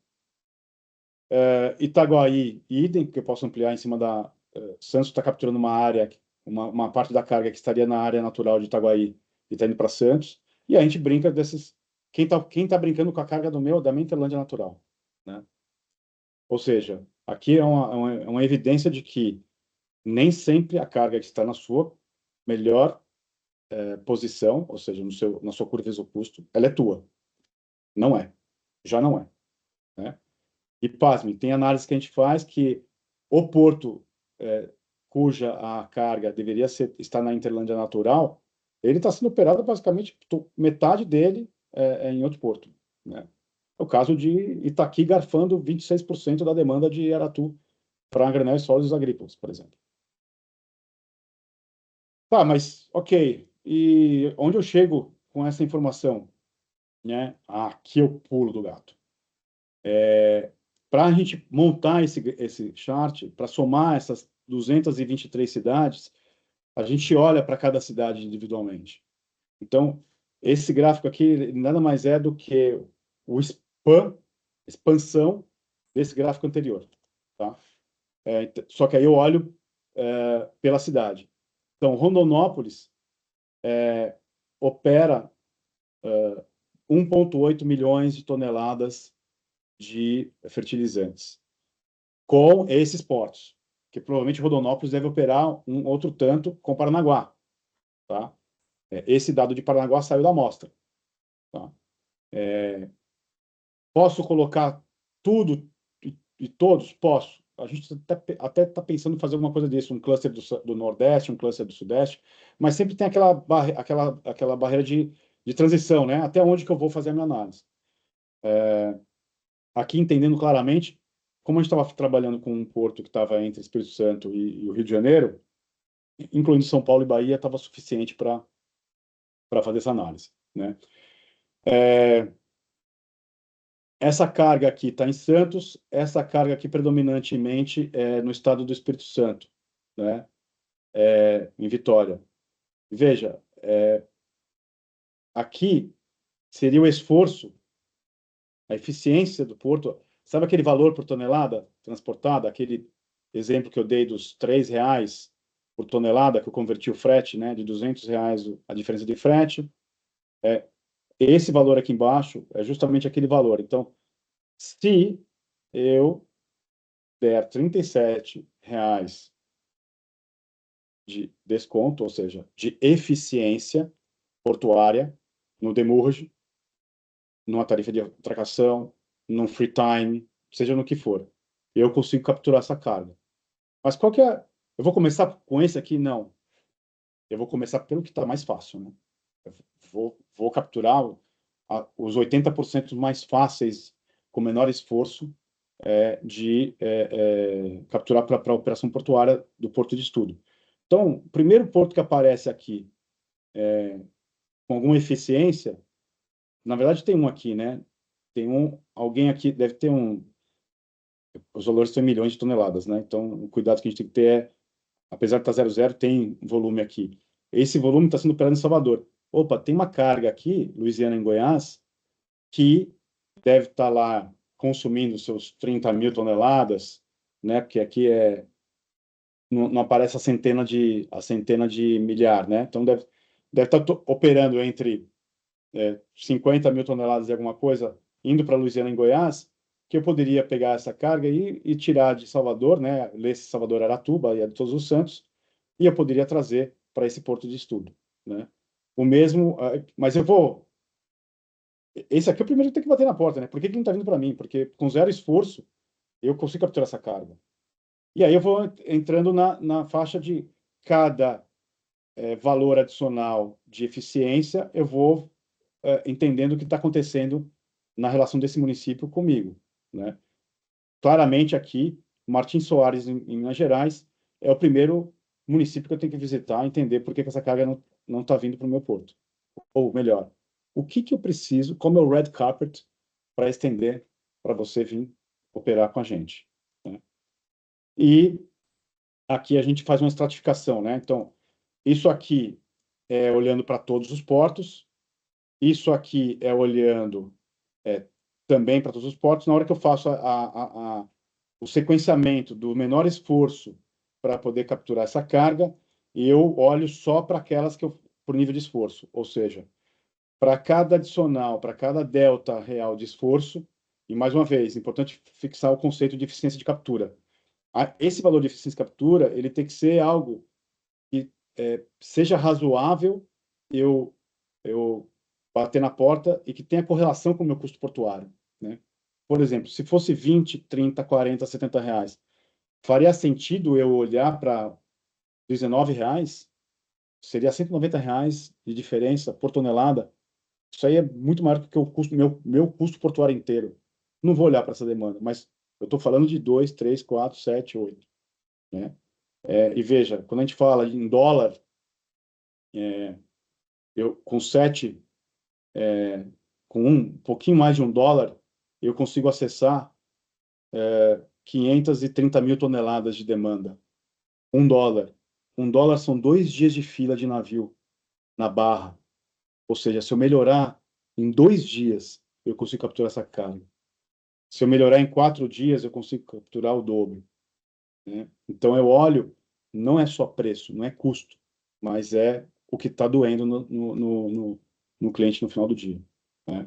Itaguaí, idem, que eu posso ampliar em cima da... Santos está capturando uma área, uma parte da carga que estaria na área natural de Itaguaí e está indo para Santos, e a gente brinca desses... Quem tá brincando com a carga da minha Interlândia natural, né? Ou seja, aqui é uma evidência de que nem sempre a carga que está na sua melhor posição, ou seja, na sua curva isocusto, ela é tua. Não é. Já não é, né? E, pasme, tem análise que a gente faz que o porto cuja a carga deveria estar na Interlândia natural, ele está sendo operado basicamente, metade dele em outro porto, né? É o caso de Itaqui garfando 26% da demanda de Aratu para granel e sólidos agrícolas, por exemplo. Tá, mas ok. E onde eu chego com essa informação? Né? Aqui eu pulo do gato. Para a gente montar esse chart, para somar essas 223 cidades, a gente olha para cada cidade individualmente. Então, esse gráfico aqui nada mais é do que o expansão desse gráfico anterior. Tá? Só que aí eu olho pela cidade. Então, Rondonópolis opera 1,8 milhões de toneladas de fertilizantes com esses portos, que provavelmente Rondonópolis deve operar um outro tanto com Paranaguá. Tá? Esse dado de Paranaguá saiu da amostra. Tá? Posso colocar tudo e todos? Posso. A gente até está pensando em fazer alguma coisa disso, um cluster do Nordeste, um cluster do Sudeste, mas sempre tem aquela barreira de transição, né? Até onde que eu vou fazer a minha análise. Aqui, entendendo claramente, como a gente estava trabalhando com um porto que estava entre Espírito Santo e o Rio de Janeiro, incluindo São Paulo e Bahia, estava suficiente para fazer essa análise, né? Essa carga aqui está em Santos, essa carga aqui predominantemente é no estado do Espírito Santo, né? Em Vitória. Veja, aqui seria o esforço, a eficiência do porto. Sabe aquele valor por tonelada transportada? Aquele exemplo que eu dei dos R$ 3 por tonelada, que eu converti o frete, né? De R$ 200 a diferença de frete. Esse valor aqui embaixo é justamente aquele valor. Então, se eu der R$ 37 de desconto, ou seja, de eficiência portuária no demurrage, numa tarifa de atracação, num free time, seja no que for, eu consigo capturar essa carga. Mas qual que é? Eu vou começar com esse aqui? Não. Eu vou começar pelo que está mais fácil, né? Eu vou capturar os 80% mais fáceis, com menor esforço, de capturar para a operação portuária do Porto de Estudo. Então, o primeiro porto que aparece aqui com alguma eficiência, na verdade tem um aqui, né? Alguém aqui deve ter os valores são em milhões de toneladas, né? Então, o cuidado que a gente tem que ter apesar de estar 00, tem volume aqui. Esse volume está sendo operado em Salvador. Opa, tem uma carga aqui, Louisiana em Goiás, que deve estar lá consumindo seus 30 mil toneladas, né? Porque aqui não aparece a centena de milhar, né? Então deve estar operando entre 50 mil toneladas de alguma coisa, indo para Louisiana em Goiás, que eu poderia pegar essa carga e tirar de Salvador, né? Esse Salvador Aratuba e a de Todos os Santos, e eu poderia trazer para esse porto de estudo, né? O mesmo, mas eu vou. Esse aqui é o primeiro que tem que bater na porta, né? Por que que não está vindo para mim? Porque com zero esforço eu consigo capturar essa carga. E aí eu vou entrando na faixa de cada valor adicional de eficiência, eu vou entendendo o que está acontecendo na relação desse município comigo, né? Claramente aqui, Martins Soares, em Minas Gerais, é o primeiro município que eu tenho que visitar, entender por que essa carga não está vindo para o meu porto. Ou melhor, o que eu preciso, como é o red carpet, para estender para você vir operar com a gente, né? E aqui a gente faz uma estratificação, né? Então, isso aqui é olhando para todos os portos, isso aqui é olhando também para todos os portos. Na hora que eu faço o sequenciamento do menor esforço para poder capturar essa carga, eu olho só para aquelas que eu, por nível de esforço, ou seja, para cada adicional, para cada delta real de esforço, e mais uma vez, importante fixar o conceito de eficiência de captura. Esse valor de eficiência de captura, ele tem que ser algo que seja razoável eu bater na porta e que tenha correlação com o meu custo portuário, né? Por exemplo, se fosse 20, 30, 40, R$ 70, faria sentido eu olhar para R$ 19? Seria R$ 190 de diferença por tonelada. Isso aí é muito maior do que o custo, meu custo portuário inteiro. Não vou olhar para essa demanda, mas Eu estou falando de 2, 3, 4, 7, 8. Né? E veja, quando a gente fala em dólar, eu com 7, com um pouquinho mais de $1, eu consigo acessar 530 mil toneladas de demanda. $1. $1 são 2 dias de fila de navio na Barra. Ou seja, se eu melhorar em 2 dias, eu consigo capturar essa carga. Se eu melhorar em 4 dias, eu consigo capturar o dobro. Né? Então, eu olho, não é só preço, não é custo, mas é o que está doendo no cliente no final do dia. Né?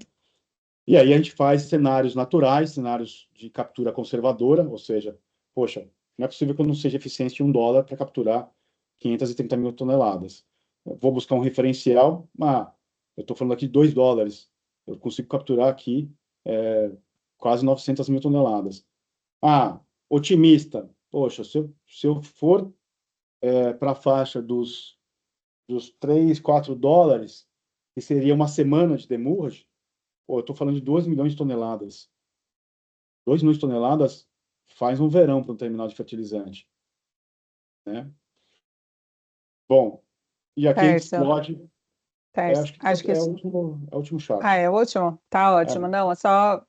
E aí a gente faz cenários naturais, cenários de captura conservadora, ou seja, poxa, não é possível que eu não seja eficiente em $1 para capturar 530 mil toneladas. Eu vou buscar um referencial, eu estou falando aqui de $2. Eu consigo capturar aqui quase 900 mil toneladas. Otimista. Poxa, se eu for para a faixa dos $3, $4, que seria uma semana de demurrage, eu estou falando de 2 milhões de toneladas. 2 milhões de toneladas faz um verão para um terminal de fertilizante. Né? Bom, e aqui a gente Certo, explode. certo. Acho que Acho que é isso. o último Ah, chat. é ótimo? Tá É, ótimo. Não, é só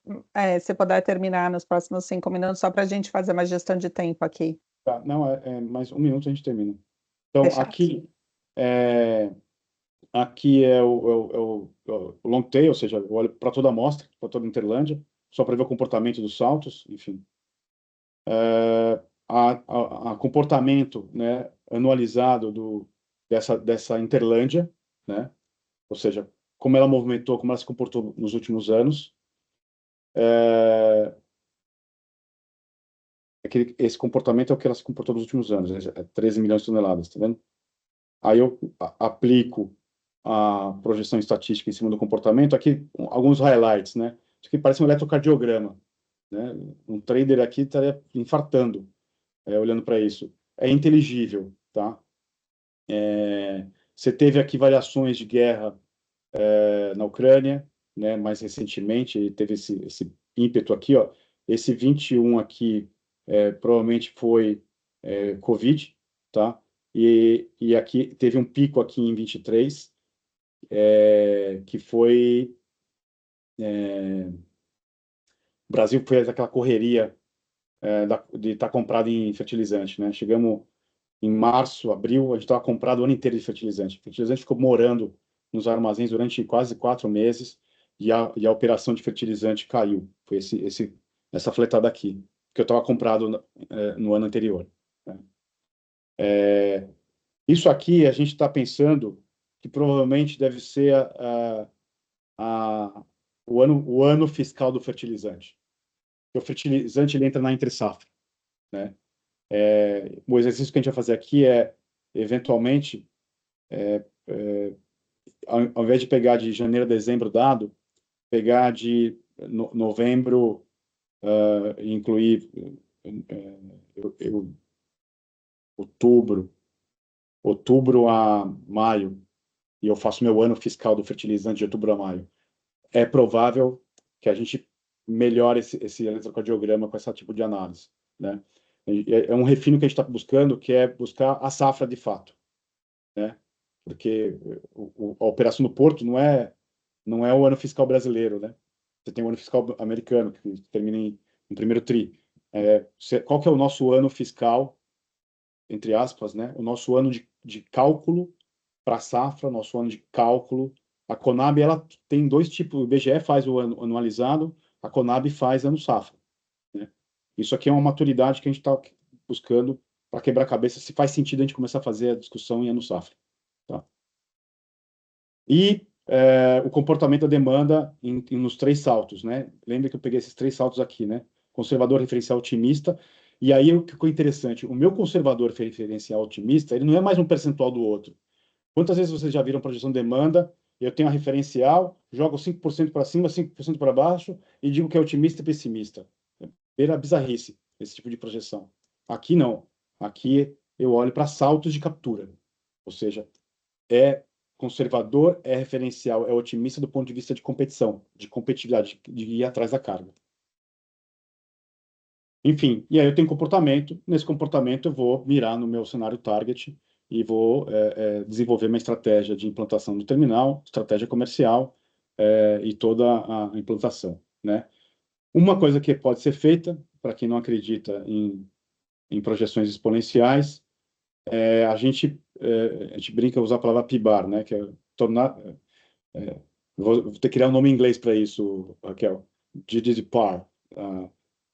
se puder terminar nos próximos 5 minutos, só para a gente fazer uma gestão de tempo aqui. tá, não, mais 1 minuto a gente termina. Então, Fechado. aqui é o long tail, ou seja, eu olho para toda a amostra, para toda a Interlândia, só para ver o comportamento dos saltos, enfim. A comportamento, né, anualizado dessa Interlândia, né, ou seja, como ela movimentou, como ela se comportou nos últimos anos. Esse comportamento é o que ela se comportou nos últimos anos, 13 milhões de toneladas, tá vendo? Aí eu aplico a projeção estatística em cima do comportamento, aqui alguns highlights, né? Isso aqui parece um eletrocardiograma, né? Um trader aqui estaria infartando, olhando para isso. É inteligível, tá? Você teve aqui variações de guerra na Ucrânia, né? Mais recentemente, e teve esse ímpeto aqui, ó. Esse 21 aqui provavelmente foi Covid, tá? E aqui teve um pico aqui em 23, que foi o Brasil fez aquela correria de estar comprado em fertilizante, né? Chegamos em março, abril, a gente estava comprado o ano inteiro de fertilizante. O fertilizante ficou morando nos armazéns durante quase 4 meses e a operação de fertilizante caiu. Foi essa fletada aqui, que eu estava comprado no ano anterior. Né? Isso aqui a gente está pensando que provavelmente deve ser a- o ano fiscal do fertilizante. O fertilizante ele entra na entre-safra, né? O exercício que a gente vai fazer aqui é, eventualmente, ao invés de pegar de janeiro a dezembro dado, pegar de novembro e incluir outubro, outubro a maio, e eu faço meu ano fiscal do fertilizante de outubro a maio. É provável que a gente melhore esse eletrocardiograma com esse tipo de análise, né? É um refino que a gente está buscando, que é buscar a safra de fato, né? Porque a operação do Porto não é o ano fiscal brasileiro, né? Você tem o ano fiscal americano, que termina em primeiro tri. Qual que é o nosso ano fiscal, entre aspas, né? O nosso ano de cálculo para a safra, nosso ano de cálculo. A Conab, ela tem dois tipos, o IBGE faz o ano anualizado, a Conab faz ano safra, né? Isso aqui é uma maturidade que a gente está buscando para quebrar a cabeça se faz sentido a gente começar a fazer a discussão em ano safra, tá? E o comportamento da demanda nos 3 saltos, né? Lembra que eu peguei esses 3 saltos aqui, né? Conservador, referencial, otimista. E aí o que ficou interessante, o meu conservador referencial otimista, ele não é mais um percentual do outro. Quantas vezes vocês já viram projeção de demanda? Eu tenho a referencial, jogo 5% para cima, 5% para baixo e digo que é otimista e pessimista. Beira bizarrice esse tipo de projeção. Aqui não. Aqui eu olho para saltos de captura. Ou seja, é conservador, é referencial, é otimista do ponto de vista de competição, de competitividade, de ir atrás da carga. Enfim, e aí eu tenho comportamento, nesse comportamento eu vou mirar no meu cenário target e vou desenvolver uma estratégia de implantação do terminal, estratégia comercial e toda a implantação, né? Uma coisa que pode ser feita, para quem não acredita em projeções exponenciais, a gente brinca usar a palavra PIBAR, né? Que é tornar, vou ter que criar um nome em inglês para isso, Raquel, de par,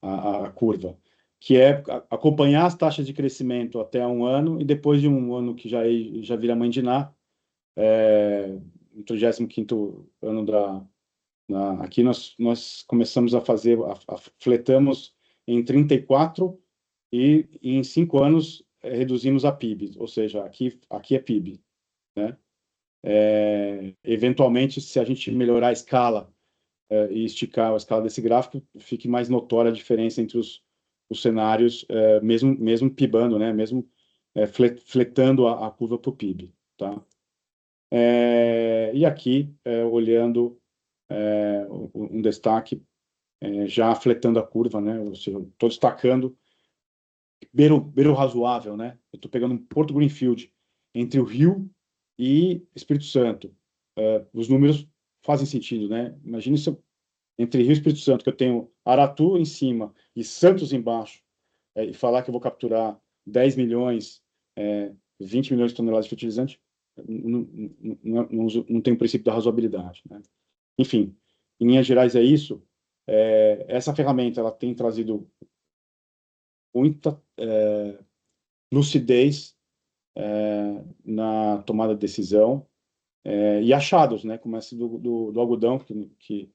a curva, que é acompanhar as taxas de crescimento até um ano e depois de um ano que já vira mãe de Ná, no 35º ano aqui nós começamos a fazer, fletamos em 34 e em 5 anos reduzimos a PIB, ou seja, aqui é PIB, né? Eventualmente, se a gente melhorar a escala e esticar a escala desse gráfico, fique mais notória a diferença entre os cenários, mesmo PIBando, né? Mesmo fletando a curva para o PIB, tá? E aqui, olhando um destaque, já fletando a curva, né? Ou seja, estou destacando beira o razoável, né? Eu estou pegando um Porto Greenfield entre o Rio e Espírito Santo. Os números fazem sentido, né? Imagine se entre Rio e Espírito Santo, que eu tenho Aratu em cima e Santos embaixo, e falar que eu vou capturar 10 milhões, 20 milhões de toneladas de fertilizante, não tem o princípio da razoabilidade, né? Enfim, em linhas gerais é isso. Essa ferramenta ela tem trazido muita lucidez na tomada de decisão e achados, né? Como esse do algodão, que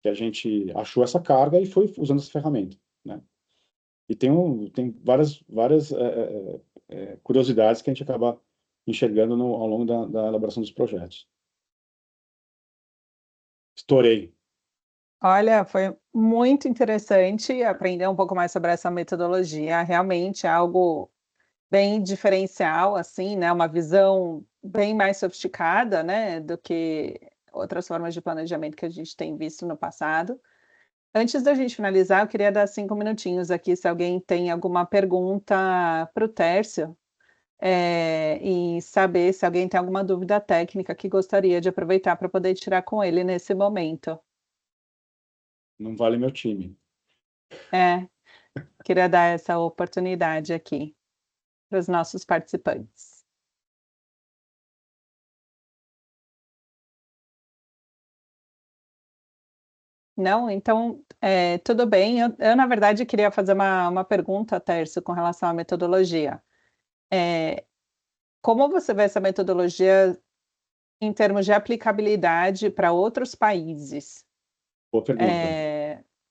a gente achou essa carga e foi usando essa ferramenta, né? E tem várias curiosidades que a gente acaba enxergando ao longo da elaboração dos projetos. Estourei. Olha, foi muito interessante aprender um pouco mais sobre essa metodologia. Realmente é algo bem diferencial, assim, né? Uma visão bem mais sofisticada, né? Do que outras formas de planejamento que a gente tem visto no passado. Antes da gente finalizar, eu queria dar 5 minutinhos aqui, se alguém tem alguma pergunta para o Tércio, e saber se alguém tem alguma dúvida técnica que gostaria de aproveitar para poder tirar com ele nesse momento. Não vale meu time. É, queria dar essa oportunidade aqui para os nossos participantes. Não? Então, tudo bem. Na verdade, queria fazer uma pergunta, Tércio, com relação à metodologia. Como você vê essa metodologia em termos de aplicabilidade para outros países? Boa pergunta.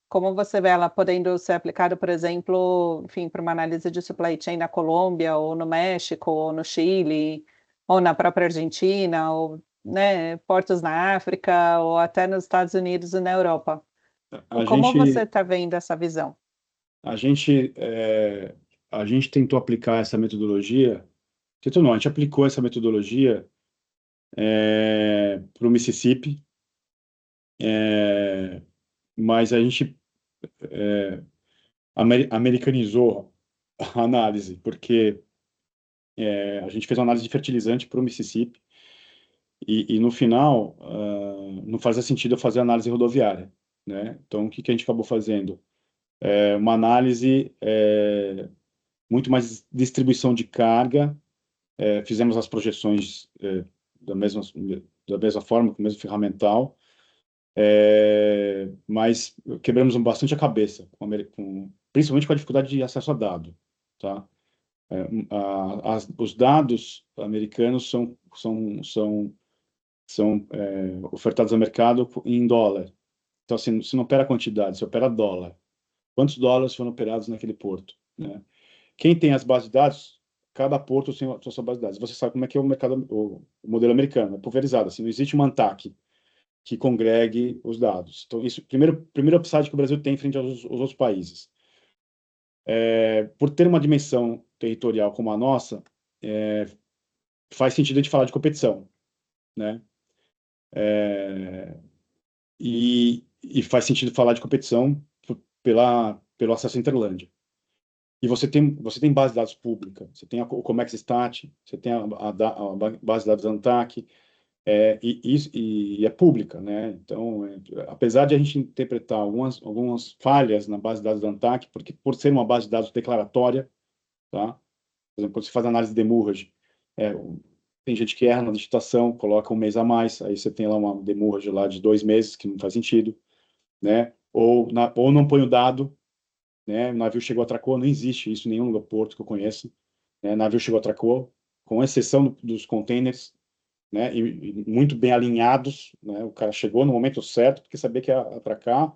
Como você vê ela podendo ser aplicada, por exemplo, enfim, para uma análise de supply chain na Colômbia, ou no México, ou no Chile, ou na própria Argentina, ou, né, portos na África, ou até nos Estados Unidos e na Europa. A Como você gente, está vendo essa visão? a gente, a gente tentou aplicar essa metodologia. Tentou não, a gente aplicou essa metodologia para o Mississippi, mas a gente americanizou a análise, porque a gente fez uma análise de fertilizante para o Mississippi e no final não fazia sentido eu fazer análise rodoviária, né? Então o que que a gente acabou fazendo? Uma análise muito mais distribuição de carga, fizemos as projeções da mesma da mesma forma, com o mesmo ferramental, mas quebramos bastante a cabeça, principalmente com a dificuldade de acesso a dado, tá? Os dados americanos são ofertados ao mercado em dólar. Então, assim, você não opera quantidade, você opera dólar. Quantos dólares foram operados naquele porto, né? Quem tem as bases de dados, cada porto tem a sua base de dados. Você sabe como é que é o mercado, o modelo americano, é pulverizado, assim, não existe uma ANTAQ que congregue os dados. Então, isso, primeiro upside que o Brasil tem frente aos outros países. Por ter uma dimensão territorial como a nossa, faz sentido a gente falar de competição, né? E faz sentido falar de competição pelo acesso à Interlândia, E você tem base de dados pública, você tem o Comex Stat, você tem a base de dados ANTAC, e é pública, né? Então, apesar de a gente interpretar algumas falhas na base de dados da ANTAC, porque por ser uma base de dados declaratória, tá? Por exemplo, quando você faz análise de demurrage, é, tem gente que erra na digitação, coloca um mês a mais, aí você tem lá uma demurrage lá de 2 meses, que não faz sentido, né? Ou não põe o dado, né? O navio chegou, atracou, não existe isso em nenhum porto que eu conheço, né? O navio chegou, atracou, com exceção dos containers, né? E muito bem alinhados, né? O cara chegou no momento certo, porque sabia que ia atracar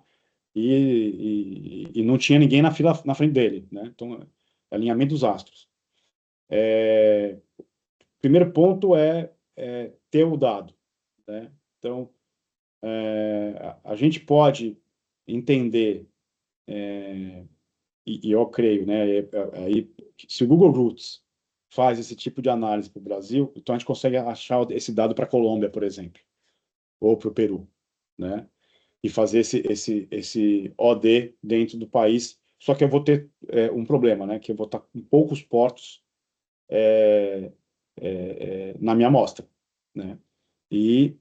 e não tinha ninguém na fila na frente dele, né? Então, alinhamento dos astros. Primeiro ponto é ter o dado, né? Então, a gente pode entender, e eu creio, né? Aí, se o Google Roots faz esse tipo de análise para o Brasil, então a gente consegue achar esse dado para a Colômbia, por exemplo, ou para o Peru, né? E fazer esse OD dentro do país. Só que eu vou ter um problema, né? Que eu vou estar com poucos portos na minha amostra, né? E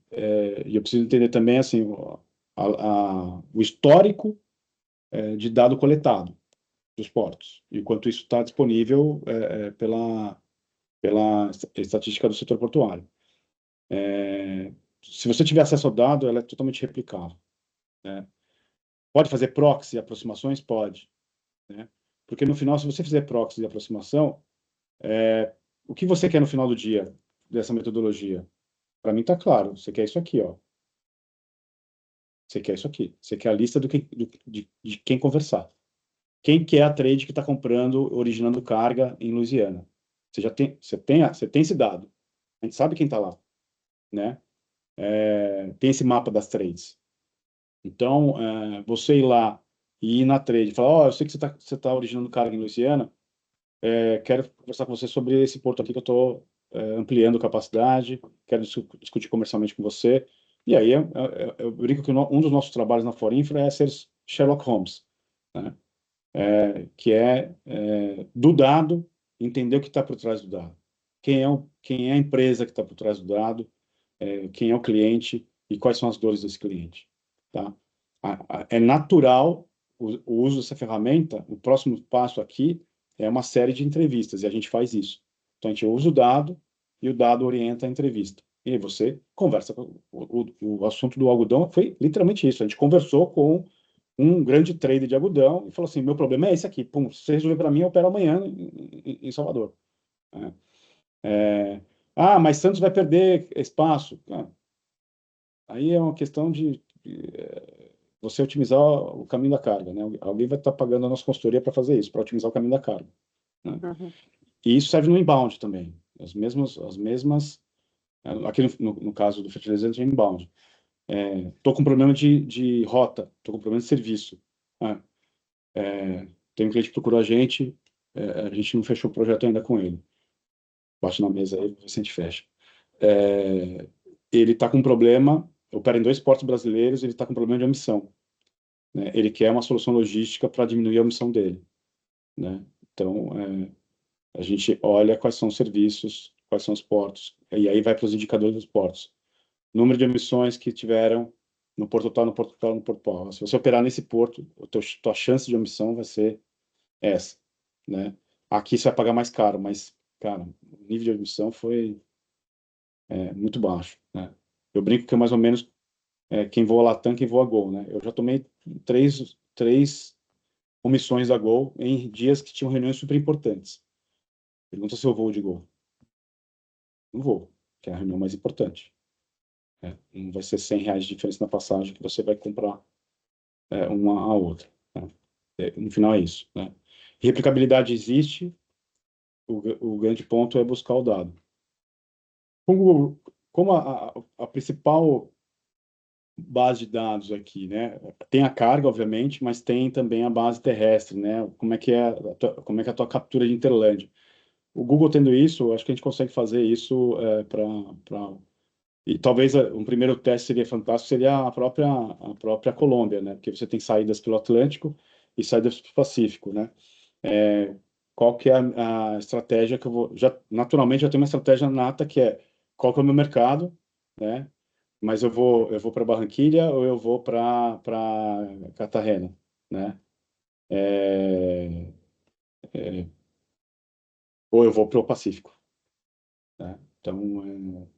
eu preciso entender também assim o histórico de dado coletado dos portos e quanto isso está disponível pela estatística do setor portuário. Se você tiver acesso ao dado, ela é totalmente replicável, né? Pode fazer proxy e aproximações? Pode, né? Porque no final, se você fizer proxy de aproximação, o que você quer no final do dia dessa metodologia? Para mim está claro. Você quer isso aqui, ó. Você quer isso aqui. Você quer a lista de quem conversar. Quem que é a trade que está comprando, originando carga em Louisiana? Você tem esse dado. A gente sabe quem está lá, né? Tem esse mapa das trades. Então, você ir lá e ir na trade e falar, ó, eu sei que você tá originando carga em Louisiana, quero conversar com você sobre esse porto aqui que eu estou ampliando capacidade, quero discutir comercialmente com você. E aí eu brinco que um dos nossos trabalhos na Forinfra é ser Sherlock Holmes, né? Que do dado, entender o que está por trás do dado. Quem é a empresa que está por trás do dado, quem é o cliente e quais são as dores desse cliente. Tá? É natural o uso dessa ferramenta. O próximo passo aqui é uma série de entrevistas, e a gente faz isso. Então, a gente usa o dado e o dado orienta a entrevista. E aí você conversa. O assunto do algodão foi literalmente isso. A gente conversou com um grande trader de algodão e falou assim: meu problema é esse aqui. Pum, se você resolver para mim, eu opero amanhã em Salvador. Né? Mas Santos vai perder espaço. Aí é uma questão de você otimizar o caminho da carga, né? Alguém vai estar pagando a nossa consultoria para fazer isso, para otimizar o caminho da carga, né? Uhum. E isso serve no inbound também. As mesmas, aqui no caso do fertilizante é inbound. Estou com problema de rota, estou com problema de serviço. Né? Tem um cliente que procurou a gente não fechou o projeto ainda com ele. Bate na mesa aí, a gente fecha. Ele está com um problema, opera em 2 portos brasileiros, ele está com problema de omissão. Né? Ele quer uma solução logística para diminuir a omissão dele. Né? Então, a gente olha quais são os serviços, quais são os portos, e aí vai para os indicadores dos portos. Número de emissões que tiveram no porto tal, no porto tal, no porto tal. Se você operar nesse porto, tua chance de omissão vai ser essa. Né? Aqui você vai pagar mais caro, mas, cara, o nível de omissão foi muito baixo. Né? Eu brinco que é mais ou menos quem voa Latam, quem voa Gol. Né? Eu já tomei três omissões da Gol em dias que tinham reuniões super importantes. Pergunta se eu vou de Gol. Não vou, que é a reunião mais importante. Não vai ser R$ 100 de diferença na passagem que você vai comprar uma a outra. Né? No final é isso. Né? Replicabilidade existe, o grande ponto é buscar o dado. Como a principal base de dados aqui, né? Tem a carga, obviamente, mas tem também a base terrestre, né? Como é que é a tua captura de Interland? O Google tendo isso, acho que a gente consegue fazer isso e talvez um primeiro teste seria fantástico, seria a própria Colômbia, né? Porque você tem saídas pelo Atlântico e saídas pelo Pacífico, né? qual que é a estratégia que eu vou... naturalmente, já tenho uma estratégia nata, que é qual que é o meu mercado, né? Mas eu vou para Barranquilha ou eu vou para Cartagena, né? É, ou eu vou para o Pacífico, né? Então,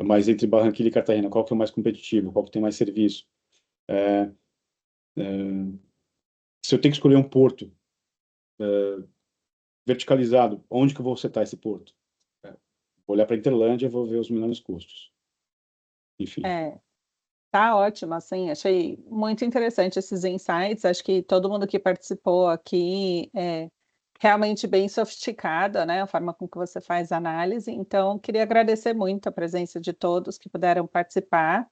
mas entre Barranquilla e Cartagena, qual que é o mais competitivo? Qual que tem mais serviço? É, se eu tenho que escolher um porto verticalizado, onde que eu vou setar esse porto? Vou olhar para a Interlândia e vou ver os menores custos. Enfim. É, tá ótimo, assim, achei muito interessante esses insights, acho que todo mundo que participou aqui é realmente bem sofisticada, né, a forma com que você faz a análise, então queria agradecer muito a presença de todos que puderam participar,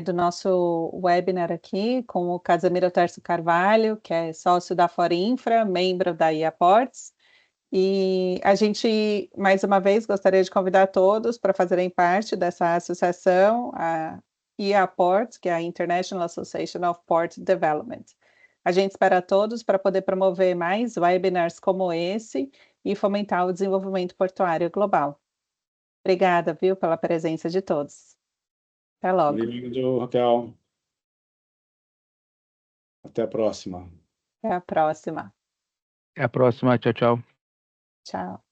do nosso webinar aqui, com o Casemiro Terço Carvalho, que é sócio da Forinfra, membro da IAPorts, e a gente, mais uma vez, gostaria de convidar todos para fazerem parte dessa associação, a IAPort, que é a International Association of Port Development. A gente espera todos para poder promover mais webinars como esse e fomentar o desenvolvimento portuário global. Obrigada, viu, pela presença de todos. Até logo. Obrigado, Raquel. Até a próxima. Até a próxima. Até a próxima. Tchau, tchau. Tchau.